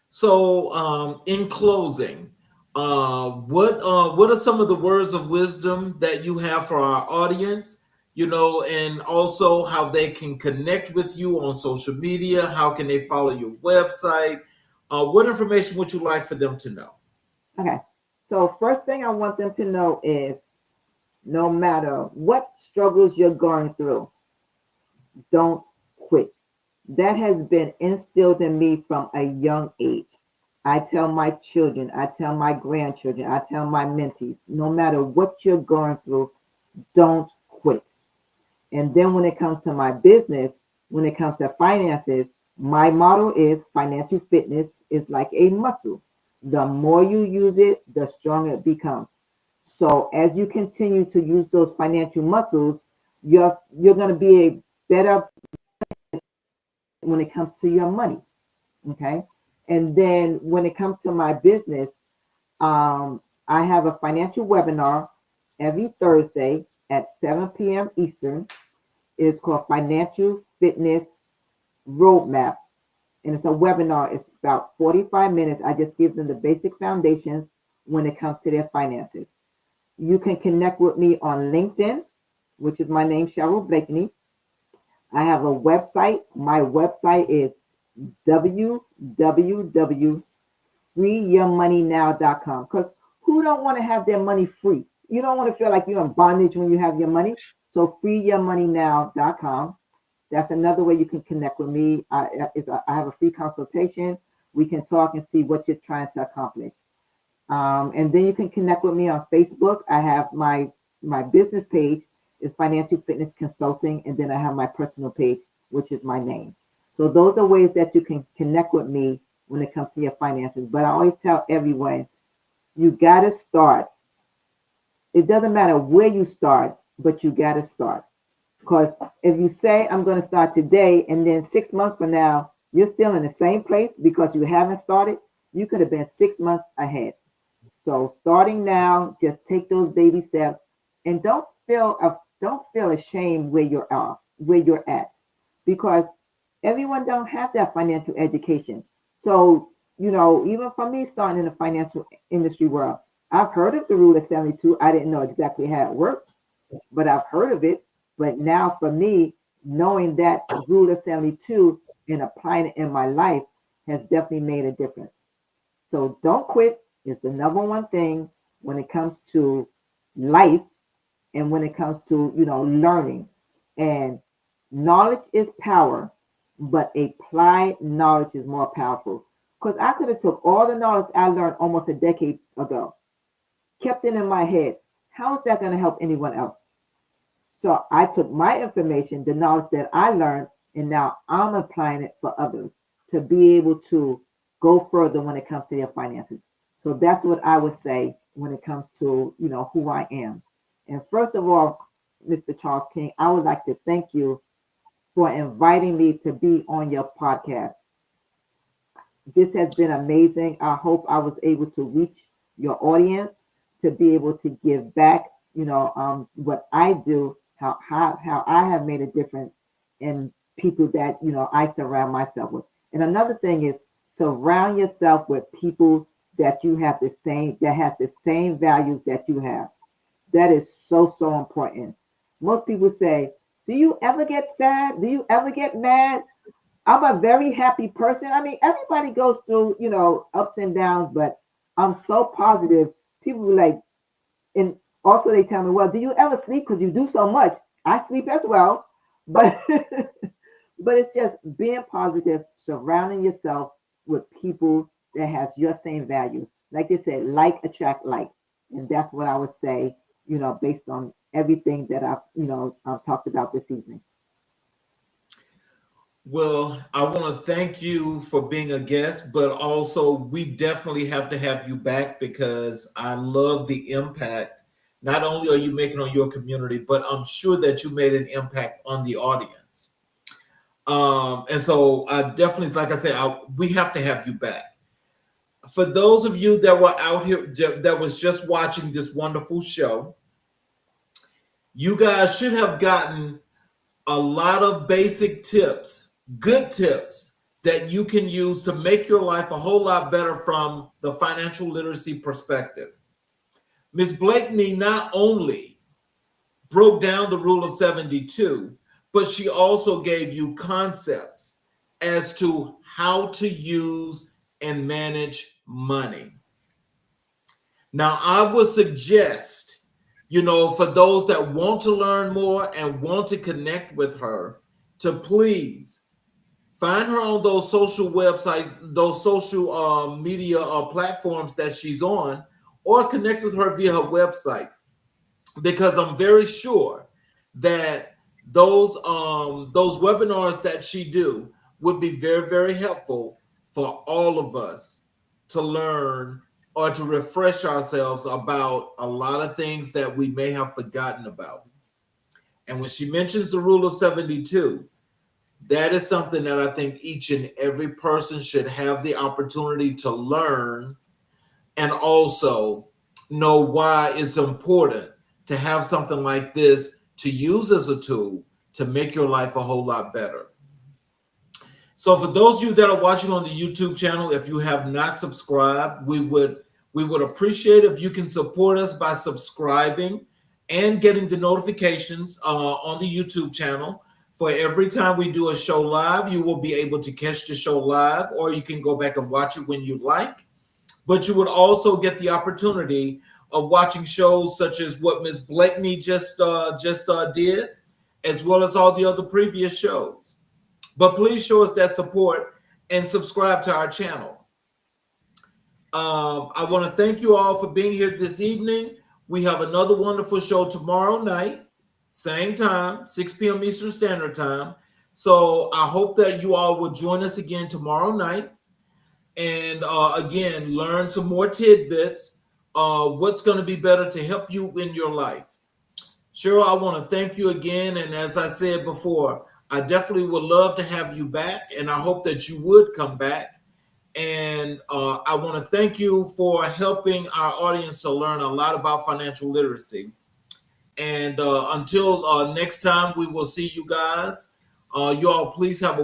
So, in closing, what are some of the words of wisdom that you have for our audience? And also how they can connect with you on social media. How can they follow your website? What information would you like for them to know? Okay. So first thing I want them to know is no matter what struggles you're going through, don't quit. That has been instilled in me from a young age. I tell my children, I tell my grandchildren, I tell my mentees, no matter what you're going through, don't quit. And then when it comes to my business, when it comes to finances, my motto is financial fitness is like a muscle. The more you use it, the stronger it becomes. So as you continue to use those financial muscles, you're going to be a better when it comes to your money. Okay. And then when it comes to my business, I have a financial webinar every Thursday at 7 p.m. Eastern. It's called Financial Fitness Roadmap. And it's a webinar. It's about 45 minutes. I just give them the basic foundations when it comes to their finances. You can connect with me on LinkedIn, which is my name, Cheryl Blakeney. I have a website. My website is www.freeyourmoneynow.com. Because who don't want to have their money free? You don't want to feel like you're in bondage when you have your money. So freeyourmoneynow.com. That's another way you can connect with me. I have a free consultation. We can talk and see what you're trying to accomplish. And then you can connect with me on Facebook. I have my business page is Financial Fitness Consulting, and then I have my personal page, which is my name. So those are ways that you can connect with me when it comes to your finances. But I always tell everyone, you got to start. It doesn't matter where you start, but you got to start. Because if you say, I'm going to start today, and then 6 months from now, you're still in the same place because you haven't started, you could have been 6 months ahead. So starting now, just take those baby steps and don't feel ashamed where you're at, because everyone don't have that financial education. So, even for me starting in the financial industry world, I've heard of the rule of 72. I didn't know exactly how it worked, but I've heard of it. But now for me, knowing that rule of 72 and applying it in my life has definitely made a difference. So don't quit is the number one thing when it comes to life and when it comes to, learning. And knowledge is power, but applied knowledge is more powerful. Because I could have took all the knowledge I learned almost a decade ago, kept it in my head. How is that going to help anyone else? So I took my information, the knowledge that I learned, and now I'm applying it for others to be able to go further when it comes to their finances. So that's what I would say when it comes to, who I am. And first of all, Mr. Charles King, I would like to thank you for inviting me to be on your podcast. This has been amazing. I hope I was able to reach your audience to be able to give back, what I do, how I have made a difference in people that, I surround myself with. And another thing is surround yourself with people that has the same values that you have. That is so, so important. Most people say, do you ever get sad? Do you ever get mad? I'm a very happy person. I mean, everybody goes through, ups and downs, but I'm so positive. People were like, and also they tell me, well, do you ever sleep? Because you do so much. I sleep as well, but but it's just being positive, surrounding yourself with people that has your same values. Like they said, like attract like. And that's what I would say, based on everything that I've talked about this evening. Well, I want to thank you for being a guest, but also we definitely have to have you back because I love the impact. Not only are you making on your community, but I'm sure that you made an impact on the audience. And so I definitely, like I said, we have to have you back. For those of you that were out here that was just watching this wonderful show, you guys should have gotten a lot of basic tips, good tips that you can use to make your life a whole lot better from the financial literacy perspective. Ms. Blakeney not only broke down the rule of 72, but she also gave you concepts as to how to use and manage money. Now, I would suggest, for those that want to learn more and want to connect with her, to please find her on those social websites, those social media platforms that she's on, or connect with her via her website, because I'm very sure that those webinars that she do would be very, very helpful for all of us to learn or to refresh ourselves about a lot of things that we may have forgotten about. And when she mentions the rule of 72, that is something that I think each and every person should have the opportunity to learn, and also know why it's important to have something like this to use as a tool to make your life a whole lot better. So for those of you that are watching on the YouTube channel, if you have not subscribed, we would appreciate if you can support us by subscribing and getting the notifications on the YouTube channel. For every time we do a show live, you will be able to catch the show live, or you can go back and watch it when you like. But you would also get the opportunity of watching shows such as what Ms. Blakeney just did, as well as all the other previous shows. But please show us that support and subscribe to our channel. I want to thank you all for being here this evening. We have another wonderful show tomorrow night, same time, 6 p.m. Eastern Standard Time. So I hope that you all will join us again tomorrow night. And again, learn some more tidbits. What's going to be better to help you in your life. Cheryl, I want to thank you again. And as I said before, I definitely would love to have you back. And I hope that you would come back. And I want to thank you for helping our audience to learn a lot about financial literacy. And until next time, we will see you guys. You all please have a